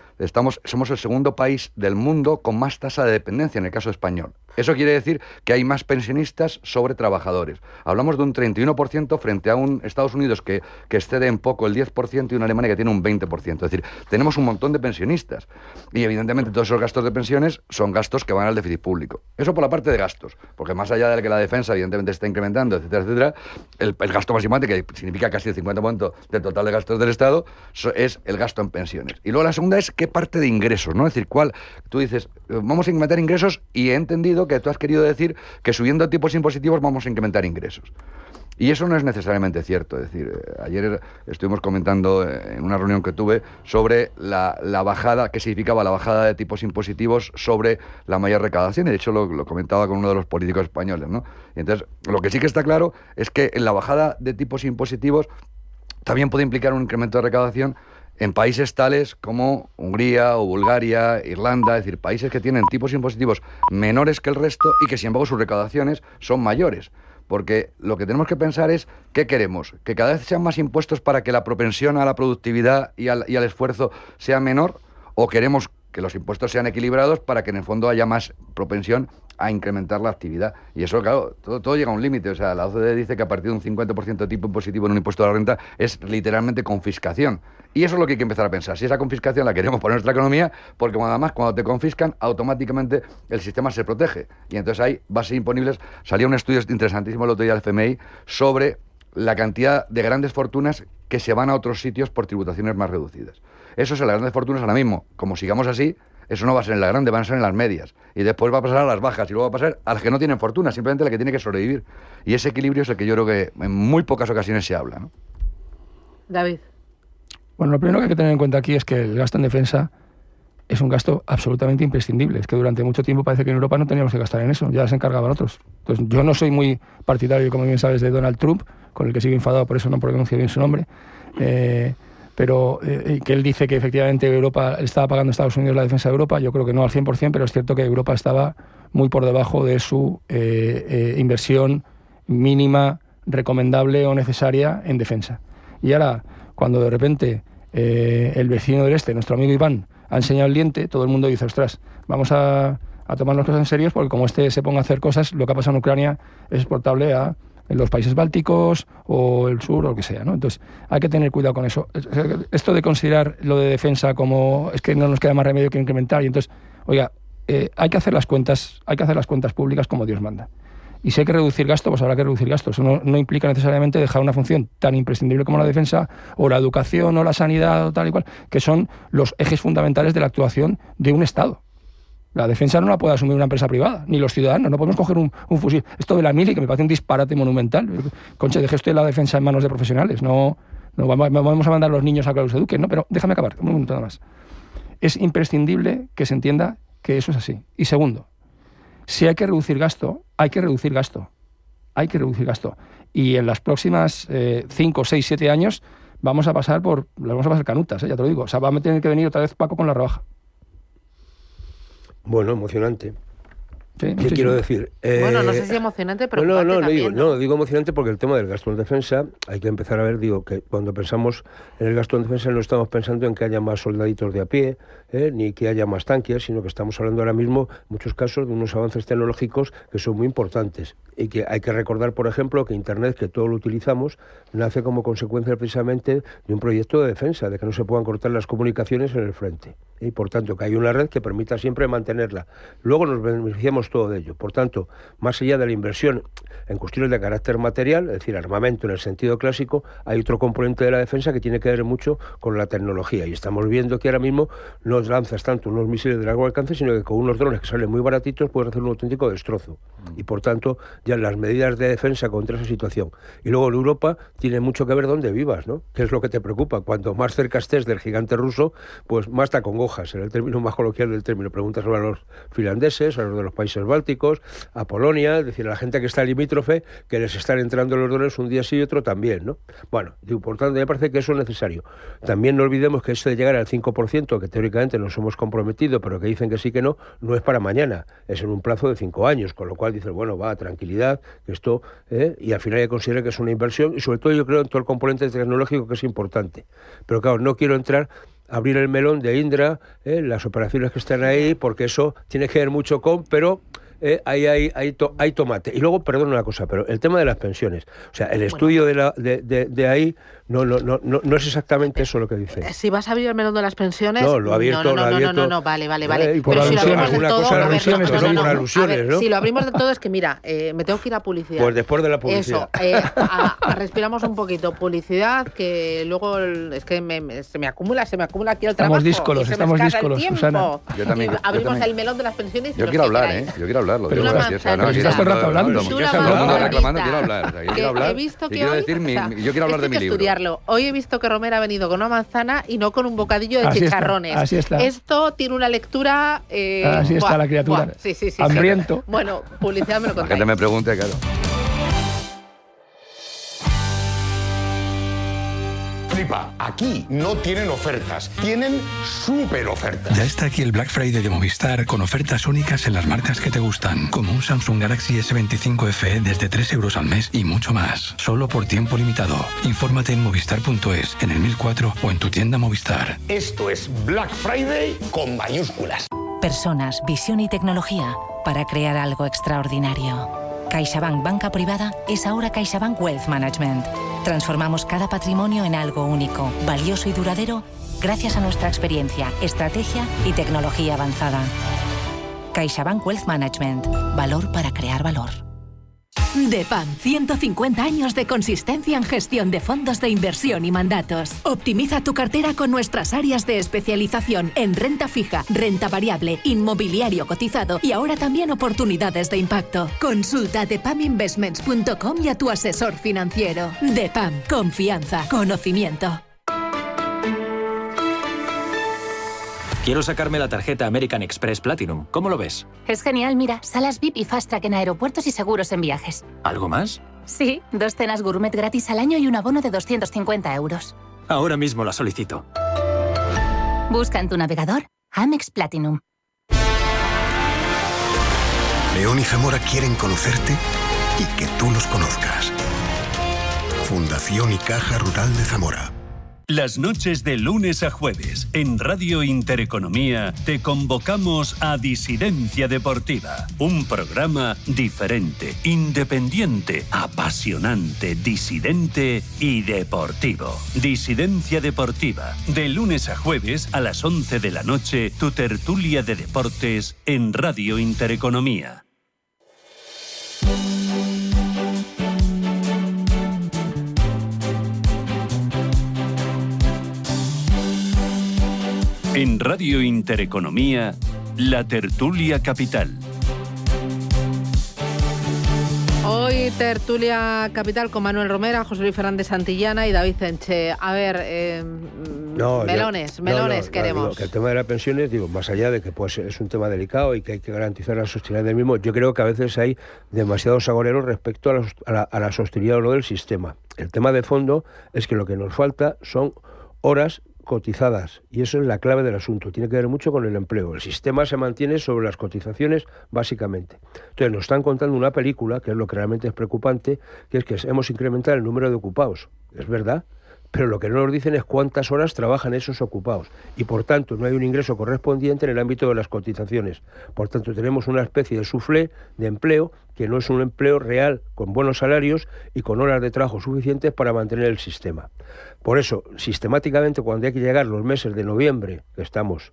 somos el segundo país del mundo con más tasa de dependencia, en el caso español. Eso quiere decir que hay más pensionistas sobre trabajadores. Hablamos de un 31% frente a un Estados Unidos que excede en poco el 10% y una Alemania que tiene un 20%. Es decir, tenemos un montón de pensionistas y evidentemente todos esos gastos de pensiones son gastos que van al déficit público. Eso por la parte de gastos, porque más allá de que la defensa evidentemente está incrementando, etcétera, etcétera, el gasto más importante, que significa casi el 50% del total de gastos del Estado, es el gasto en pensiones. Y luego la segunda es qué parte de ingresos, ¿no? Es decir, tú dices, vamos a incrementar ingresos y he entendido que tú has querido decir que subiendo tipos impositivos vamos a incrementar ingresos. Y eso no es necesariamente cierto. Es decir, ayer estuvimos comentando en una reunión que tuve sobre la bajada, qué significaba la bajada de tipos impositivos sobre la mayor recaudación, y de hecho lo comentaba con uno de los políticos españoles, ¿no? Y entonces, lo que sí que está claro es que en la bajada de tipos impositivos también puede implicar un incremento de recaudación en países tales como Hungría o Bulgaria, Irlanda, es decir, países que tienen tipos impositivos menores que el resto y que sin embargo sus recaudaciones son mayores. Porque lo que tenemos que pensar es, ¿qué queremos? ¿Que cada vez sean más impuestos para que la propensión a la productividad y al esfuerzo sea menor? ¿O queremos que los impuestos sean equilibrados para que en el fondo haya más propensión a incrementar la actividad? Y eso, claro, todo llega a un límite. O sea, la OCDE dice que a partir de un 50% de tipo impositivo en un impuesto a la renta es literalmente confiscación. Y eso es lo que hay que empezar a pensar. Si esa confiscación la queremos poner en nuestra economía, porque además cuando te confiscan, automáticamente el sistema se protege. Y entonces hay bases imponibles. Salía un estudio interesantísimo el otro día del FMI sobre la cantidad de grandes fortunas que se van a otros sitios por tributaciones más reducidas. Eso es en las grandes fortunas ahora mismo. Como sigamos así, eso no va a ser en la grande, van a ser en las medias. Y después va a pasar a las bajas y luego va a pasar a las que no tienen fortuna, simplemente a la que tiene que sobrevivir. Y ese equilibrio es el que yo creo que en muy pocas ocasiones se habla, ¿no? David. Bueno, lo primero que hay que tener en cuenta aquí es que el gasto en defensa es un gasto absolutamente imprescindible. Es que durante mucho tiempo parece que en Europa no teníamos que gastar en eso, ya se encargaban otros. Entonces, yo no soy muy partidario, como bien sabes, de Donald Trump, con el que sigo enfadado, por eso no pronuncio bien su nombre, pero que él dice que efectivamente Europa estaba pagando a Estados Unidos la defensa de Europa. Yo creo que no al 100%, pero es cierto que Europa estaba muy por debajo de su inversión mínima, recomendable o necesaria en defensa. Y ahora, cuando de repente el vecino del este, nuestro amigo Iván, ha enseñado el diente, todo el mundo dice, ostras, vamos a tomarnos cosas en serio, porque como este se ponga a hacer cosas, lo que ha pasado en Ucrania es exportable a los países bálticos o el sur o lo que sea, ¿no? Entonces hay que tener cuidado con eso. Esto de considerar lo de defensa como es que no nos queda más remedio que incrementar, y entonces, oiga, hay que hacer las cuentas públicas como Dios manda. Y si hay que reducir gasto, pues habrá que reducir gastos. Eso no implica necesariamente dejar una función tan imprescindible como la defensa o la educación o la sanidad o tal y cual, que son los ejes fundamentales de la actuación de un Estado. La defensa no la puede asumir una empresa privada, ni los ciudadanos. No podemos coger un fusil. Esto de la mili, que me parece un disparate monumental. Concha, deje usted la defensa en manos de profesionales. No vamos a mandar a los niños a que los eduquen, ¿no? Pero déjame acabar, un minuto nada más. Es imprescindible que se entienda que eso es así. Y segundo, si hay que reducir gasto, hay que reducir gasto. Hay que reducir gasto. Y en las próximas 5, 6, 7 años vamos a pasar canutas, ya te lo digo. O sea, va a tener que venir otra vez Paco con la rebaja. Bueno, emocionante. Sí, ¿Qué quiero decir? Bueno, no sé si emocionante, pero digo emocionante porque el tema del gasto en defensa, hay que empezar a ver, digo, que cuando pensamos en el gasto en defensa no estamos pensando en que haya más soldaditos de a pie, ni que haya más tanques, sino que estamos hablando ahora mismo, en muchos casos, de unos avances tecnológicos que son muy importantes. Y que hay que recordar, por ejemplo, que Internet, que todos lo utilizamos, nace como consecuencia precisamente de un proyecto de defensa, de que no se puedan cortar las comunicaciones en el frente. Y por tanto, que hay una red que permita siempre mantenerla. Luego nos beneficiamos todo de ello. Por tanto, más allá de la inversión en cuestiones de carácter material, es decir, armamento en el sentido clásico, hay otro componente de la defensa que tiene que ver mucho con la tecnología. Y estamos viendo que ahora mismo no lanzas tanto unos misiles de largo alcance, sino que con unos drones que salen muy baratitos puedes hacer un auténtico destrozo. Y por tanto, ya las medidas de defensa contra esa situación. Y luego en Europa tiene mucho que ver dónde vivas, ¿no? ¿Qué es lo que te preocupa? Cuanto más cerca estés del gigante ruso, pues más te acongojas, en el término más coloquial del término. Preguntas sobre los finlandeses, a los de los países bálticos, a Polonia, es decir, a la gente que está limítrofe, que les están entrando los drones un día sí y otro también, ¿no? Bueno, por tanto, me parece que eso es necesario. También no olvidemos que eso de llegar al 5%, que teóricamente nos hemos comprometido, pero que dicen que sí que no es para mañana, es en un plazo de 5 años, con lo cual dices, bueno, va, tranquilidad, que esto, y al final hay que considerar que es una inversión, y sobre todo yo creo en todo el componente tecnológico que es importante. Pero claro, no quiero abrir el melón de Indra, las operaciones que están ahí, porque eso tiene que ver mucho con, pero hay tomate. Y luego, perdón una cosa, pero el tema de las pensiones, o sea, el estudio de ahí no es exactamente eso lo que dice. Si vas a abrir el melón de las pensiones... No, lo ha abierto. No, vale. Pero si lo abrimos del todo... Si lo abrimos de todo es que, mira, me tengo que ir a publicidad. Pues después de la publicidad. Eso, respiramos un poquito. Publicidad, que luego es que se me acumula aquí el trabajo. Estamos díscolos, Susana. Abrimos el melón de las pensiones. Yo quiero hablar, ¿eh? Yo quiero hablarlo. Estás todo el rato hablando. Quiero hablar. Yo quiero hablar de mi libro. Estudiarlo. Hoy he visto que Romero ha venido con una manzana y no con un bocadillo de chicharrones. Así está. Esto tiene una lectura... así está la criatura. Sí. Hambriento. Bueno, publicidad me lo contáis. La gente me pregunte, claro. Flipa, aquí no tienen ofertas, tienen súper ofertas. Ya está aquí el Black Friday de Movistar con ofertas únicas en las marcas que te gustan, como un Samsung Galaxy S25 FE desde 3 euros al mes y mucho más, solo por tiempo limitado. Infórmate en movistar.es, en el 1004 o en tu tienda Movistar. Esto es Black Friday con mayúsculas. Personas, visión y tecnología para crear algo extraordinario. CaixaBank Banca Privada es ahora CaixaBank Wealth Management. Transformamos cada patrimonio en algo único, valioso y duradero gracias a nuestra experiencia, estrategia y tecnología avanzada. CaixaBank Wealth Management. Valor para crear valor. DEPAM, 150 años de consistencia en gestión de fondos de inversión y mandatos. Optimiza tu cartera con nuestras áreas de especialización en renta fija, renta variable, inmobiliario cotizado y ahora también oportunidades de impacto. Consulta depaminvestments.com y a tu asesor financiero. DEPAM, confianza, conocimiento. Quiero sacarme la tarjeta American Express Platinum. ¿Cómo lo ves? Es genial, mira, salas VIP y Fast Track en aeropuertos y seguros en viajes. ¿Algo más? Sí, 2 cenas gourmet gratis al año y un abono de 250 euros. Ahora mismo la solicito. Busca en tu navegador Amex Platinum. León y Zamora quieren conocerte y que tú los conozcas. Fundación y Caja Rural de Zamora. Las noches de lunes a jueves en Radio Intereconomía te convocamos a Disidencia Deportiva, un programa diferente, independiente, apasionante, disidente y deportivo. Disidencia Deportiva, de lunes a jueves a las 11 de la noche, tu tertulia de deportes en Radio Intereconomía. En Radio Intereconomía, la tertulia capital. Hoy tertulia capital con Manuel Romera, José Luis Fernández Santillana y David Enche. A ver, melones queremos. Digo, que el tema de las pensiones, más allá de que pues, es un tema delicado y que hay que garantizar la sostenibilidad del mismo, yo creo que a veces hay demasiados agoreros respecto a la sostenibilidad o no del sistema. El tema de fondo es que lo que nos falta son horas cotizadas, y eso es la clave del asunto. Tiene que ver mucho con el empleo. El sistema se mantiene sobre las cotizaciones básicamente. Entonces nos están contando una película, que es lo que realmente es preocupante, que es que hemos incrementado el número de ocupados. Es verdad, pero lo que no nos dicen es cuántas horas trabajan esos ocupados, y por tanto no hay un ingreso correspondiente en el ámbito de las cotizaciones. Por tanto tenemos una especie de suflé de empleo que no es un empleo real, con buenos salarios y con horas de trabajo suficientes para mantener el sistema. Por eso, sistemáticamente, cuando hay que llegar los meses de noviembre, que estamos,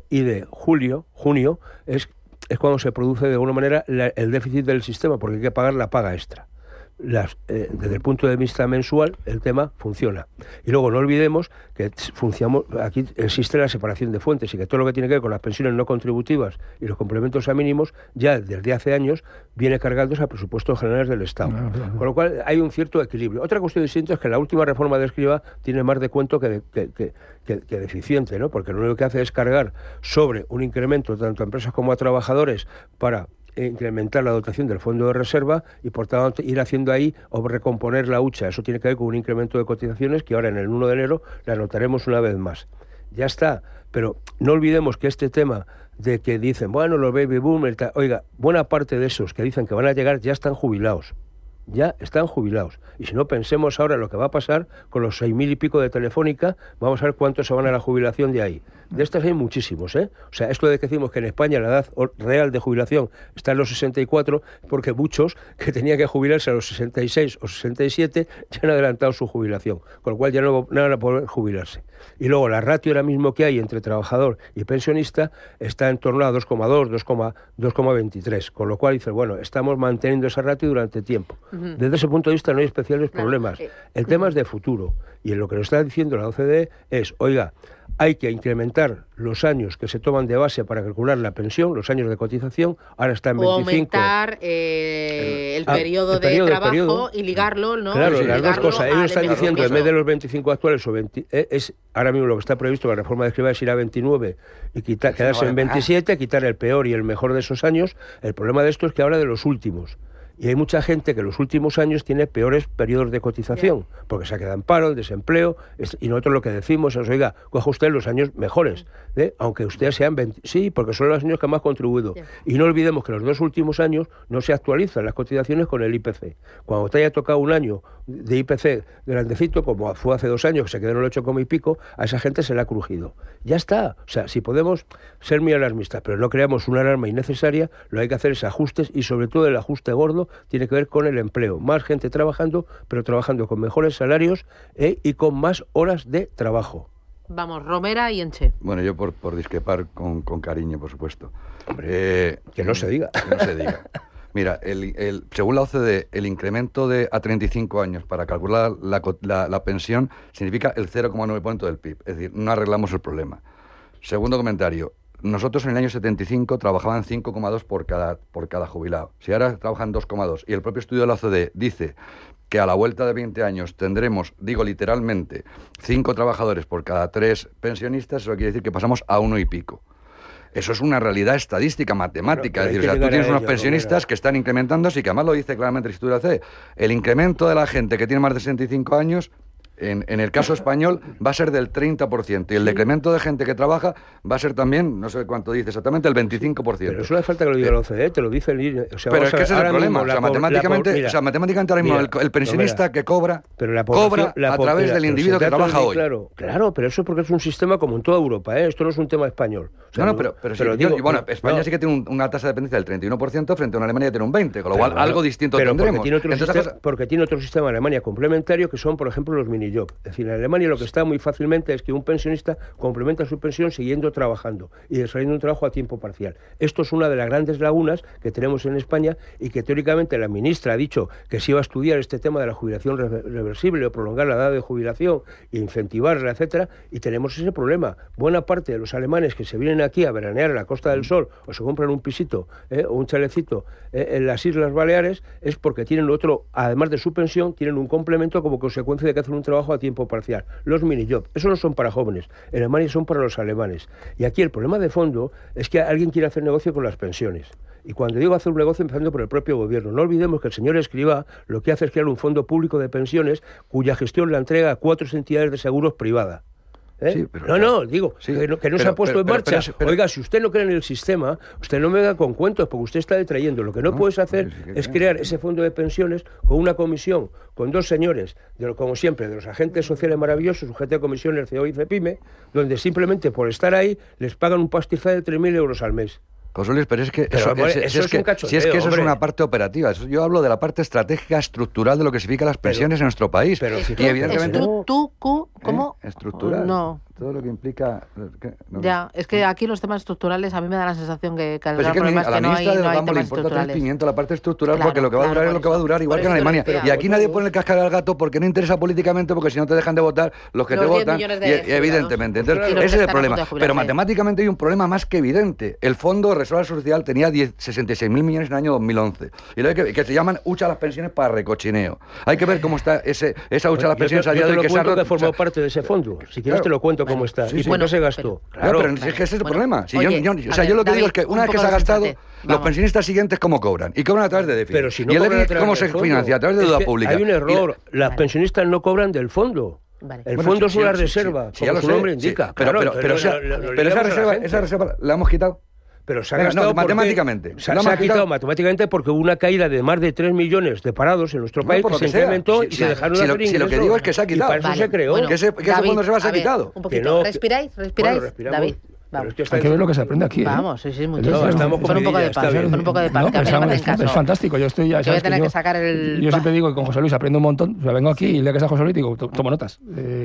y de junio, es cuando se produce de alguna manera el déficit del sistema, porque hay que pagar la paga extra. Desde el punto de vista mensual, el tema funciona. Y luego no olvidemos que aquí existe la separación de fuentes y que todo lo que tiene que ver con las pensiones no contributivas y los complementos a mínimos, ya desde hace años, viene cargándose a presupuestos generales del Estado. Claro. Con lo cual hay un cierto equilibrio. Otra cuestión distinta es que la última reforma de Escrivá tiene más de cuento que deficiente, ¿no? Porque lo único que hace es cargar sobre un incremento tanto a empresas como a trabajadores para incrementar la dotación del fondo de reserva y por tanto ir haciendo ahí o recomponer la hucha. Eso tiene que ver con un incremento de cotizaciones que ahora en el 1 de enero la anotaremos una vez más. Ya está, pero no olvidemos que este tema de que dicen, bueno, los baby boomers, oiga, buena parte de esos que dicen que van a llegar ya están jubilados. ya están jubilados. Y si no, pensemos ahora lo que va a pasar con los 6.000 y pico de Telefónica, vamos a ver cuántos se van a la jubilación de ahí. De estas hay muchísimos, ¿eh? O sea, esto de que decimos que en España la edad real de jubilación está en los 64, porque muchos que tenían que jubilarse a los 66 o 67 ya han adelantado su jubilación, con lo cual ya no van a poder jubilarse. Y luego la ratio ahora mismo que hay entre trabajador y pensionista está en torno a 2,2, 2,23, con lo cual dices, bueno, estamos manteniendo esa ratio durante tiempo. Desde ese punto de vista no hay especiales problemas. El tema es de futuro, y en lo que nos está diciendo la OCDE es, oiga, hay que incrementar los años que se toman de base para calcular la pensión, los años de cotización, ahora está en 25. O aumentar el periodo de trabajo y ligarlo, ¿no? Claro, sí, las dos cosas. Ellos están diciendo, en vez de los 25 actuales, es ahora mismo lo que está previsto, la reforma de Escrivá es ir a 29 y quedarse en 27, quitar el peor y el mejor de esos años. El problema de esto es que habla de los últimos. Y hay mucha gente que en los últimos años tiene peores periodos de cotización, porque se ha quedado en paro, el desempleo, y nosotros lo que decimos es, oiga, coja usted los años mejores, aunque usted sean 20, sí, porque son los años que más ha contribuido. Y no olvidemos que los 2 últimos años no se actualizan las cotizaciones con el IPC. Cuando te haya tocado un año de IPC grandecito, como fue hace 2 años, que se quedó en el 8, y pico, a esa gente se le ha crujido. Ya está. O sea, si podemos ser muy alarmistas, pero no creamos una alarma innecesaria, lo que hay que hacer es ajustes, y sobre todo el ajuste gordo tiene que ver con el empleo. Más gente trabajando, pero trabajando con mejores salarios y con más horas de trabajo. Vamos, Romera y Enche. Bueno, yo por discrepar con cariño, por supuesto. Hombre, que no se diga. Que no se diga. Mira, según la OCDE, el incremento a 35 años para calcular la pensión significa el 0,9% del PIB. Es decir, no arreglamos el problema. Segundo comentario. Nosotros en el año 75 trabajaban 5,2 por cada jubilado. Si ahora trabajan 2,2 y el propio estudio de la OCDE dice que a la vuelta de 20 años tendremos, digo literalmente, 5 trabajadores por cada 3 pensionistas, eso quiere decir que pasamos a 1 y pico. Eso es una realidad estadística, matemática. Es decir, tú tienes unos pensionistas que están incrementándose y que además lo dice claramente el estudio de la OCDE. El incremento de la gente que tiene más de 65 años... En el caso español va a ser del 30% y el decremento de gente que trabaja va a ser también, no sé cuánto dice exactamente, el 25%. Pero eso no hace falta que lo diga la OCDE, te lo dice el... O sea, pero es que ese es el problema. Matemáticamente ahora mismo el pensionista que cobra a través del individuo que trabaja hoy. Claro, pero eso porque es un sistema como en toda Europa, ¿eh? Esto no es un tema español. O sea, España sí que tiene una tasa de dependencia del 31% frente a una Alemania que tiene un 20%, con lo cual algo distinto tendremos. Porque tiene otro sistema en Alemania complementario que son, por ejemplo, los mini-job. Es decir, en Alemania lo que está muy fácilmente es que un pensionista complementa su pensión siguiendo trabajando y desarrollando un trabajo a tiempo parcial. Esto es una de las grandes lagunas que tenemos en España y que teóricamente la ministra ha dicho que se iba a estudiar este tema de la jubilación reversible o prolongar la edad de jubilación e incentivarla, etcétera, y tenemos ese problema. Buena parte de los alemanes que se vienen aquí a veranear en la Costa del Sol o se compran un pisito o un chalecito en las Islas Baleares es porque tienen otro, además de su pensión, tienen un complemento como consecuencia de que hacen un trabajo a tiempo parcial. Los mini-jobs, eso no son para jóvenes, en Alemania son para los alemanes. Y aquí el problema de fondo es que alguien quiere hacer negocio con las pensiones. Y cuando digo hacer un negocio, empezando por el propio gobierno, no olvidemos que el señor Escrivá lo que hace es crear un fondo público de pensiones cuya gestión la entrega a 4 entidades de seguros privada. Sí, pero digo, sí, que no se ha puesto en marcha. Oiga, si usted no cree en el sistema, usted no me venga con cuentos, porque usted está detrayendo. Lo que no puedes hacer es crear ese fondo de pensiones con una comisión, con 2 señores, como siempre, de los agentes sociales maravillosos, sujetos de comisiones, CEO y CEPIME, donde simplemente por estar ahí les pagan un pastizal de 3.000 euros al mes. José Luis, pero es que eso es una parte operativa. Yo hablo de la parte estratégica estructural de lo que significa las pensiones en nuestro país. Y evidentemente ¿cómo? Estructural. No. Todo lo que implica... Ya, es que aquí los temas estructurales a mí me da la sensación que el gran problema es que no hay temas estructurales. Le la parte estructural porque lo que va a durar es lo que va a durar, igual que en Alemania. Y aquí nadie pone el cascabel al gato porque no interesa políticamente, porque si no te dejan de votar los que te votan, evidentemente. Entonces, ese es el problema. Pero matemáticamente hay un problema más que evidente. El Fondo de Reserva Social tenía 66.000 millones en el año 2011. Y lo que se llaman hucha a las pensiones para recochineo. Hay que ver cómo está esa hucha a las pensiones a día de hoy. Yo te lo cuento que formó parte de ese fondo. Si quieres te lo cuento cómo está. Y bueno, se gastó. Pero es que ese es el problema. Yo lo que digo es que una vez que se ha gastado, los pensionistas siguientes ¿cómo cobran? Y cobran a través de déficit. Pero si no ¿Y el déficit cómo se financia? A través de deuda pública. Hay un error. Las pensionistas no cobran del fondo. El fondo es una reserva, como su nombre indica. Pero esa reserva la hemos quitado. Pero se ha gastado matemáticamente. Se ha quitado matemáticamente porque hubo una caída de más de 3 millones de parados en nuestro país que se incrementó y se dejaron de hacer ingresos. Si lo que digo es que se ha quitado. Y para eso se creó. Bueno, que ese fondo se ha quitado. Un poquito. ¿Respiráis? Bueno, David. Vamos. Hay que ver lo que se aprende aquí. Vamos, sí, muchísimo. Con un poco de paz, es fantástico. Yo estoy ya. Voy a tener que sacar el. Yo siempre digo que con José Luis aprendo un montón. O sea, vengo aquí y el día que está José Luis digo, tomo notas,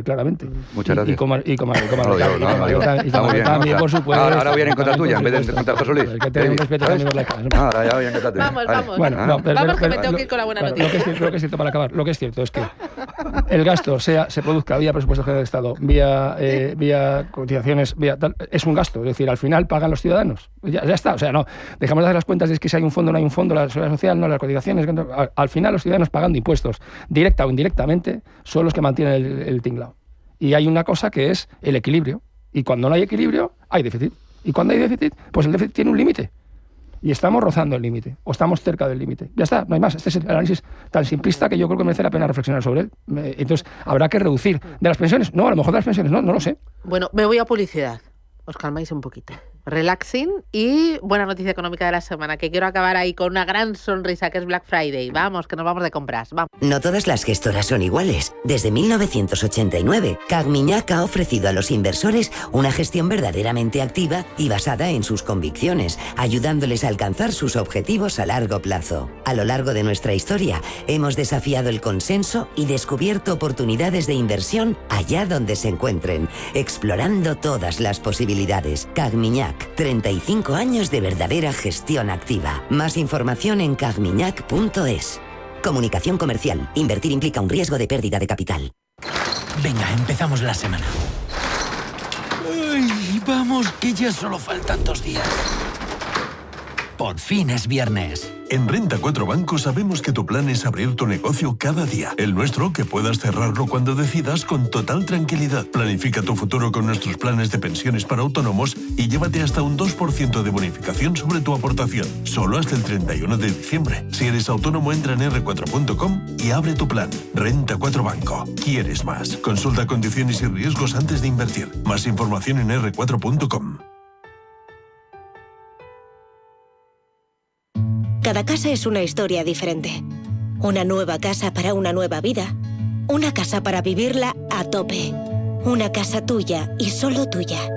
claramente. Muchas gracias. Y también, por supuesto. Ahora voy a ir en contra tuya en vez de en contra de José Luis. Que te un respeto también por la casa. Ahora ya voy a encontrar tuya. Vamos. Bueno, vamos que me tengo que ir con la buena noticia. Lo que es cierto para acabar, lo que es cierto es que el gasto se produzca vía presupuesto general del Estado, vía cotizaciones, es un gasto. Es decir, al final pagan los ciudadanos. Ya está. O sea, no dejamos de hacer las cuentas de que si hay un fondo o no hay un fondo, la seguridad social, no, las cotizaciones. Al final los ciudadanos pagando impuestos, directa o indirectamente, son los que mantienen el tinglao. Y hay una cosa que es el equilibrio. Y cuando no hay equilibrio, hay déficit. Y cuando hay déficit, pues el déficit tiene un límite. Y estamos rozando el límite, o estamos cerca del límite. Ya está, no hay más. Este es el análisis tan simplista que yo creo que merece la pena reflexionar sobre él. Entonces, ¿habrá que reducir de las pensiones? No, a lo mejor de las pensiones no lo sé. Bueno, me voy a publicidad. Os calmáis un poquito. Relaxing y buena noticia económica de la semana, que quiero acabar ahí con una gran sonrisa, que es Black Friday. Vamos, que nos vamos de compras. Vamos. No todas las gestoras son iguales. Desde 1989, Cagmiñac ha ofrecido a los inversores una gestión verdaderamente activa y basada en sus convicciones, ayudándoles a alcanzar sus objetivos a largo plazo. A lo largo de nuestra historia, hemos desafiado el consenso y descubierto oportunidades de inversión allá donde se encuentren, explorando todas las posibilidades. Cagmiñac, 35 años de verdadera gestión activa. Más información en cagmiñac.es. Comunicación comercial. Invertir implica un riesgo de pérdida de capital. Venga, empezamos la semana. Uy, vamos, que ya solo faltan 2 días. Por fin es viernes. En Renta 4 Banco sabemos que tu plan es abrir tu negocio cada día. El nuestro, que puedas cerrarlo cuando decidas con total tranquilidad. Planifica tu futuro con nuestros planes de pensiones para autónomos y llévate hasta un 2% de bonificación sobre tu aportación. Solo hasta el 31 de diciembre. Si eres autónomo, entra en r4.com y abre tu plan. Renta 4 Banco. ¿Quieres más? Consulta condiciones y riesgos antes de invertir. Más información en r4.com. Cada casa es una historia diferente. Una nueva casa para una nueva vida. Una casa para vivirla a tope. Una casa tuya y solo tuya.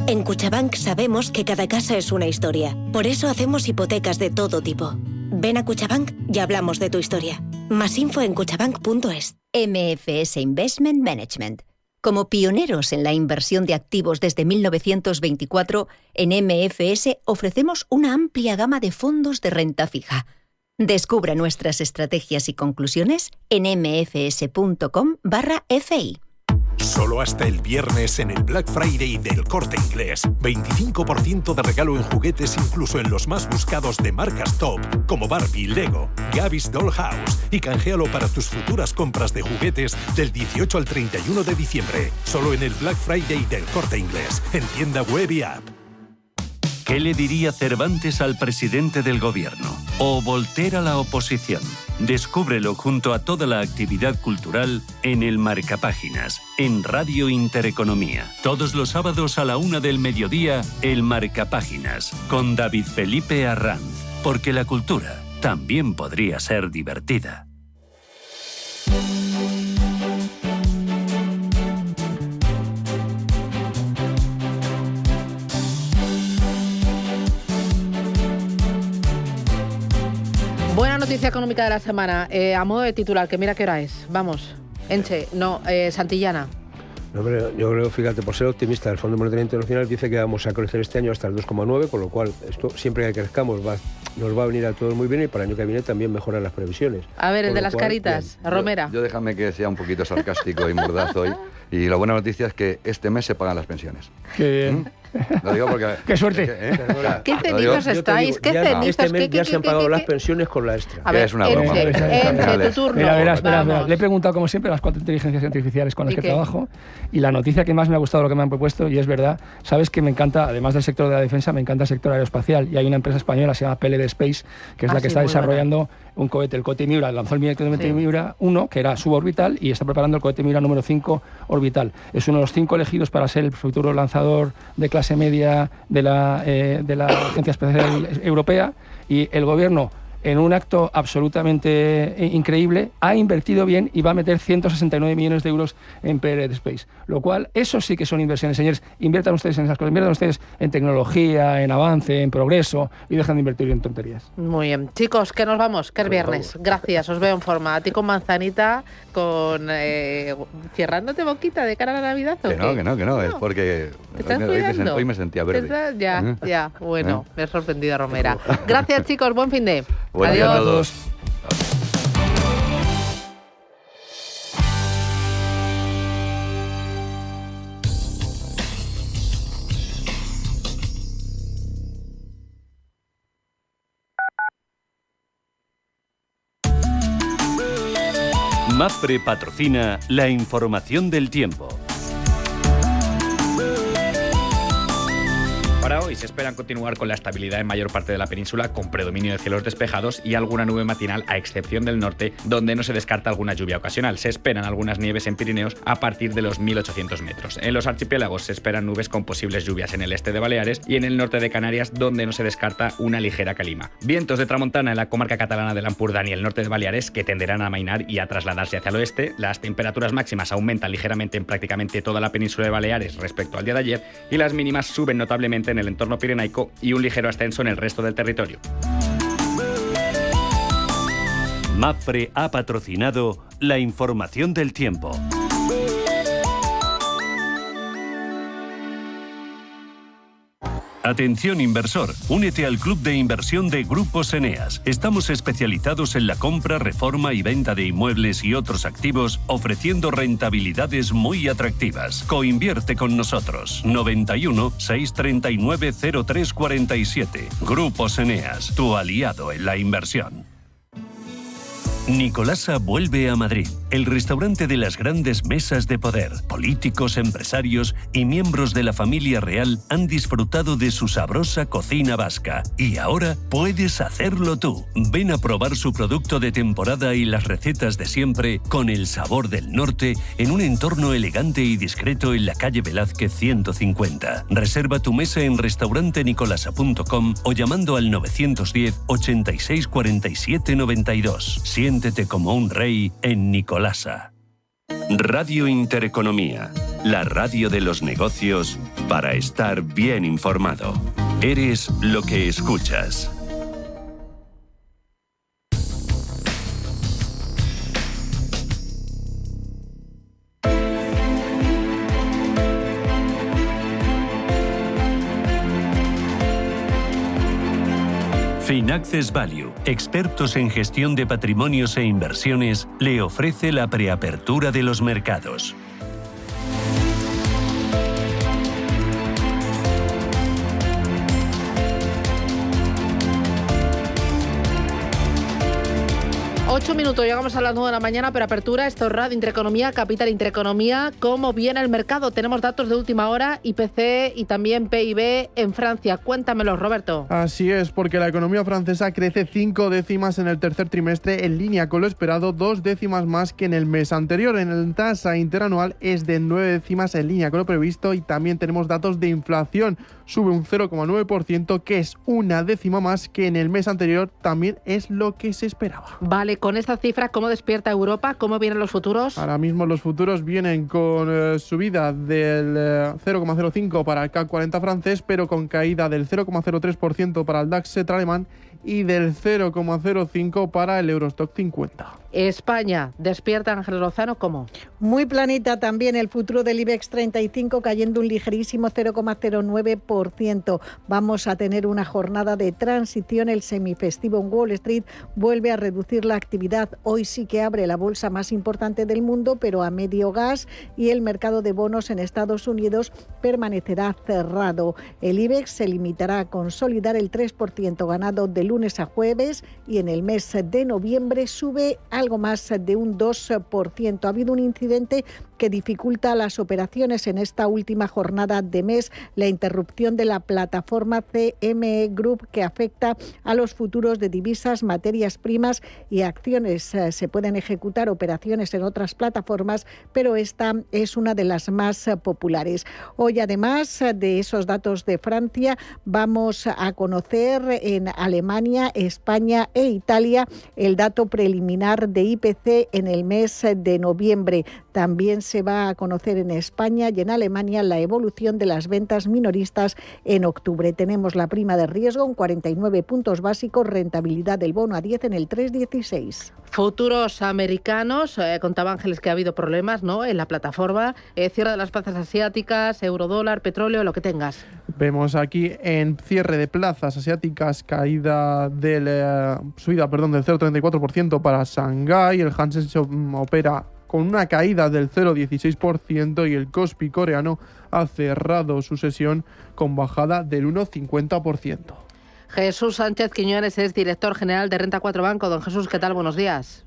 En Cuchabank sabemos que cada casa es una historia. Por eso hacemos hipotecas de todo tipo. Ven a Cuchabank y hablamos de tu historia. Más info en cuchabank.es. MFS Investment Management. Como pioneros en la inversión de activos desde 1924, en MFS ofrecemos una amplia gama de fondos de renta fija. Descubra nuestras estrategias y conclusiones en mfs.com/fi. Solo hasta el viernes en el Black Friday del Corte Inglés. 25% de regalo en juguetes, incluso en los más buscados de marcas top, como Barbie, Lego, Gabby's Dollhouse. Y canjealo para tus futuras compras de juguetes del 18 al 31 de diciembre. Solo en el Black Friday del Corte Inglés, en tienda web y app. ¿Qué le diría Cervantes al presidente del gobierno? ¿O Voltaire a la oposición? Descúbrelo junto a toda la actividad cultural en el Marcapáginas, en Radio Intereconomía. Todos los sábados a la 1 del mediodía, el Marcapáginas, con David Felipe Arranz. Porque la cultura también podría ser divertida. Buena noticia económica de la semana. A modo de titular, que mira qué hora es. Vamos. Enche, no, Santillana. No, pero yo creo, fíjate, por ser optimista, el Fondo Monetario Internacional dice que vamos a crecer este año hasta el 2,9, con lo cual esto siempre que crezcamos nos va a venir a todos muy bien y para el año que viene también mejoran las previsiones. A ver, el de las caritas, bien. Romera. Yo déjame que sea un poquito sarcástico y mordaz hoy. Y la buena noticia es que este mes se pagan las pensiones. Qué bien. Lo digo porque... ¡Qué suerte! ¿Qué cenizos estáis? ¿Qué cenizos? Este mes ya se han pagado las pensiones con la extra. A ver, es una broma. Tu turno. Mira, espera. Le he preguntado, como siempre, las 4 inteligencias artificiales con las que trabajo, y la noticia que más me ha gustado lo que me han propuesto, y es verdad, sabes que me encanta, además del sector de la defensa, me encanta el sector aeroespacial, y hay una empresa española, se llama PLD Space, que es la que está desarrollando un cohete, el cohete Miura. Lanzó el cohete Miura 1, que era suborbital, y está preparando el cohete Miura número 5 orbital. Es uno de los 5 elegidos para ser el futuro lanzador de clase clase media de la Agencia Espacial Europea, y el gobierno, en un acto absolutamente increíble, ha invertido bien y va a meter 169 millones de euros en PR Space. Lo cual, eso sí que son inversiones. Señores, inviertan ustedes en esas cosas, inviertan ustedes en tecnología, en avance, en progreso, y dejan de invertir en tonterías. Muy bien. Chicos, que nos vamos, que es viernes. Gracias, os veo en forma. A ti con manzanita, con cerrándote boquita de cara a la Navidad, ¿o que qué? no, es porque hoy me sentía verde. Ya, bueno, me he sorprendido, Romera. Gracias, chicos, buen fin de. Buenos días a todos. MAPFRE patrocina la información del tiempo. Para hoy se esperan continuar con la estabilidad en mayor parte de la península, con predominio de cielos despejados y alguna nube matinal, a excepción del norte, donde no se descarta alguna lluvia ocasional. Se esperan algunas nieves en Pirineos a partir de los 1.800 metros. En los archipiélagos se esperan nubes con posibles lluvias en el este de Baleares y en el norte de Canarias, donde no se descarta una ligera calima. Vientos de tramontana en la comarca catalana del Ampurdán y el norte de Baleares, que tenderán a amainar y a trasladarse hacia el oeste. Las temperaturas máximas aumentan ligeramente en prácticamente toda la península de Baleares respecto al día de ayer, y las mínimas suben notablemente en el entorno pirenaico y un ligero ascenso en el resto del territorio. MAPFRE ha patrocinado la información del tiempo. Atención inversor, únete al club de inversión de Grupos Eneas. Estamos especializados en la compra, reforma y venta de inmuebles y otros activos, ofreciendo rentabilidades muy atractivas. Coinvierte con nosotros. 91 639 0347. Grupos Eneas, tu aliado en la inversión. Nicolasa vuelve a Madrid, el restaurante de las grandes mesas de poder. Políticos, empresarios y miembros de la familia real han disfrutado de su sabrosa cocina vasca. Y ahora puedes hacerlo tú. Ven a probar su producto de temporada y las recetas de siempre con el sabor del norte en un entorno elegante y discreto en la calle Velázquez 150. Reserva tu mesa en restaurantenicolasa.com o llamando al 910 86 47 92. Siéntete como un rey en Nicolasa. Radio Intereconomía, la radio de los negocios para estar bien informado. Eres lo que escuchas. Finaccess Value, expertos en gestión de patrimonios e inversiones, le ofrece la preapertura de los mercados. Ocho minutos, llegamos a las 9 de la mañana, pero apertura, esto es Radio Intereconomía, Capital Intereconomía. ¿Cómo viene el mercado? Tenemos datos de última hora, IPC y también PIB en Francia. Cuéntamelos, Roberto. Así es, porque la economía francesa crece 5 décimas en el tercer trimestre, en línea con lo esperado, 2 décimas más que en el mes anterior. En la tasa interanual es de 9 décimas, en línea con lo previsto, y también tenemos datos de inflación. Sube un 0,9%, que es 1 décima más que en el mes anterior, también es lo que se esperaba. Vale, con esta cifra, ¿cómo despierta Europa? ¿Cómo vienen los futuros? Ahora mismo los futuros vienen con subida del 0,05 para el CAC 40 francés, pero con caída del 0,03% para el DAX alemán y del 0,05 para el Eurostock 50. España, despierta Ángeles Lozano, ¿cómo? Muy planita también el futuro del IBEX 35, cayendo un ligerísimo 0,09%. Vamos a tener una jornada de transición. El semifestivo en Wall Street vuelve a reducir la actividad. Hoy sí que abre la bolsa más importante del mundo, pero a medio gas, y el mercado de bonos en Estados Unidos permanecerá cerrado. El IBEX se limitará a consolidar el 3% ganado de lunes a jueves, y en el mes de noviembre sube al algo más de un 2%. Ha habido un incidente que dificulta las operaciones en esta última jornada de mes, la interrupción de la plataforma CME Group, que afecta a los futuros de divisas, materias primas y acciones. Se pueden ejecutar operaciones en otras plataformas, pero esta es una de las más populares. Hoy, además de esos datos de Francia, vamos a conocer en Alemania, España e Italia el dato preliminar de IPC en el mes de noviembre. También se va a conocer en España y en Alemania la evolución de las ventas minoristas en octubre. Tenemos la prima de riesgo en 49 puntos básicos, rentabilidad del bono a 10 en el 3,16. Futuros americanos, contaba Ángeles que ha habido problemas, ¿no?, en la plataforma. Cierre de las plazas asiáticas, eurodólar, petróleo, lo que tengas. Vemos aquí en cierre de plazas asiáticas subida del 0,34% para Shanghái. El Hansen se opera con una caída del 0,16% y el Kospi coreano ha cerrado su sesión con bajada del 1,50%. Jesús Sánchez Quiñones es director general de Renta 4 Banco. Don Jesús, ¿qué tal? Buenos días.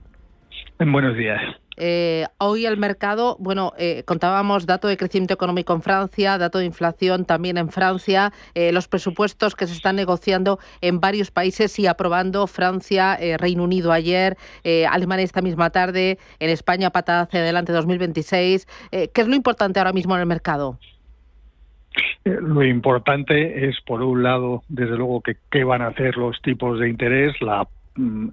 Buenos días. Hoy el mercado, contábamos dato de crecimiento económico en Francia, dato de inflación también en Francia, los presupuestos que se están negociando en varios países y aprobando Francia, Reino Unido ayer, Alemania esta misma tarde, en España patada hacia adelante 2026. ¿Qué es lo importante ahora mismo en el mercado? Lo importante es, por un lado, desde luego, que qué van a hacer los tipos de interés,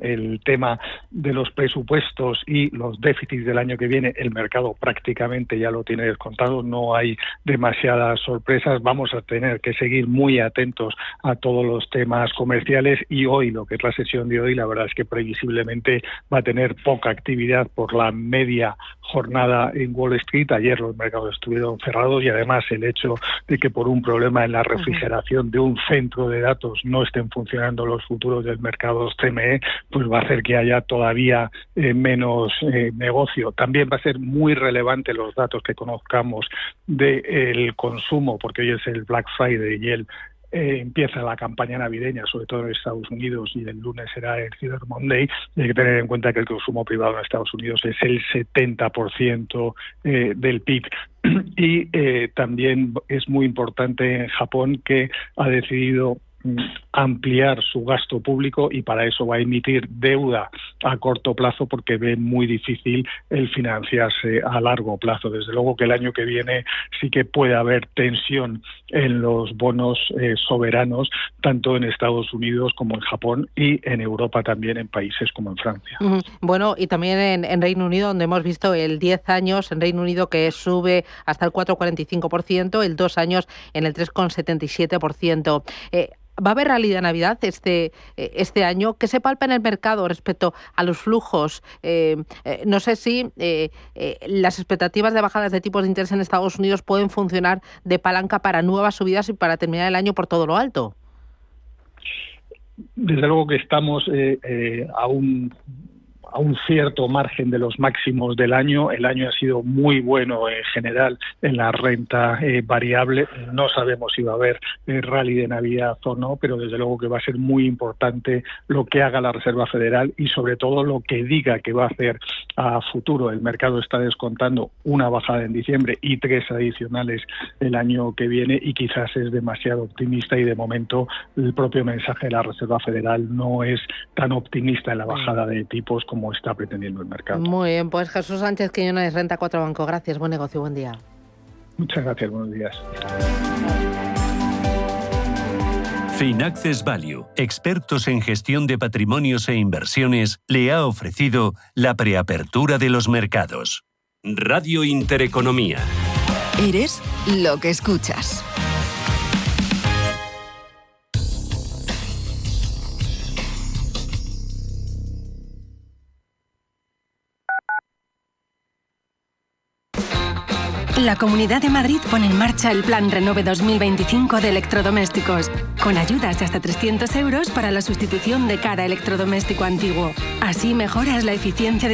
el tema de los presupuestos y los déficits del año que viene. El mercado prácticamente ya lo tiene descontado, no hay demasiadas sorpresas. Vamos a tener que seguir muy atentos a todos los temas comerciales y hoy, lo que es la sesión de hoy, la verdad es que previsiblemente va a tener poca actividad por la media jornada en Wall Street. Ayer los mercados estuvieron cerrados y además el hecho de que por un problema en la refrigeración de un centro de datos no estén funcionando los futuros del mercado CME, pues va a hacer que haya todavía menos negocio. También va a ser muy relevante los datos que conozcamos del consumo, porque hoy es el Black Friday y empieza la campaña navideña, sobre todo en Estados Unidos, y el lunes será el Cyber Monday. Y hay que tener en cuenta que el consumo privado en Estados Unidos es el 70% del PIB. Y también es muy importante en Japón, que ha decidido ampliar su gasto público y para eso va a emitir deuda a corto plazo porque ve muy difícil el financiarse a largo plazo. Desde luego que el año que viene sí que puede haber tensión en los bonos soberanos, tanto en Estados Unidos como en Japón y en Europa también, en países como en Francia. Bueno, y también en Reino Unido, donde hemos visto el 10 años en Reino Unido que sube hasta el 4,45%, el 2 años en el 3,77%. ¿Va a haber rally de Navidad este año? ¿Qué se palpa en el mercado respecto a los flujos? No sé si las expectativas de bajadas de tipos de interés en Estados Unidos pueden funcionar de palanca para nuevas subidas y para terminar el año por todo lo alto. Desde luego que estamos a un cierto margen de los máximos del año. El año ha sido muy bueno en general en la renta variable. No sabemos si va a haber rally de Navidad o no, pero desde luego que va a ser muy importante lo que haga la Reserva Federal y sobre todo lo que diga que va a hacer a futuro. El mercado está descontando una bajada en diciembre y 3 adicionales el año que viene y quizás es demasiado optimista y de momento el propio mensaje de la Reserva Federal no es tan optimista en la bajada de tipos como está pretendiendo el mercado. Muy bien, pues Jesús Sánchez Quiñones, Renta 4 Banco. Gracias, buen negocio, buen día. Muchas gracias, buenos días. Finaccess Value, expertos en gestión de patrimonios e inversiones, le ha ofrecido la preapertura de los mercados. Radio Intereconomía. Eres lo que escuchas. La Comunidad de Madrid pone en marcha el Plan Renove 2025 de electrodomésticos, con ayudas de hasta 300 euros para la sustitución de cada electrodoméstico antiguo. Así mejoras la eficiencia de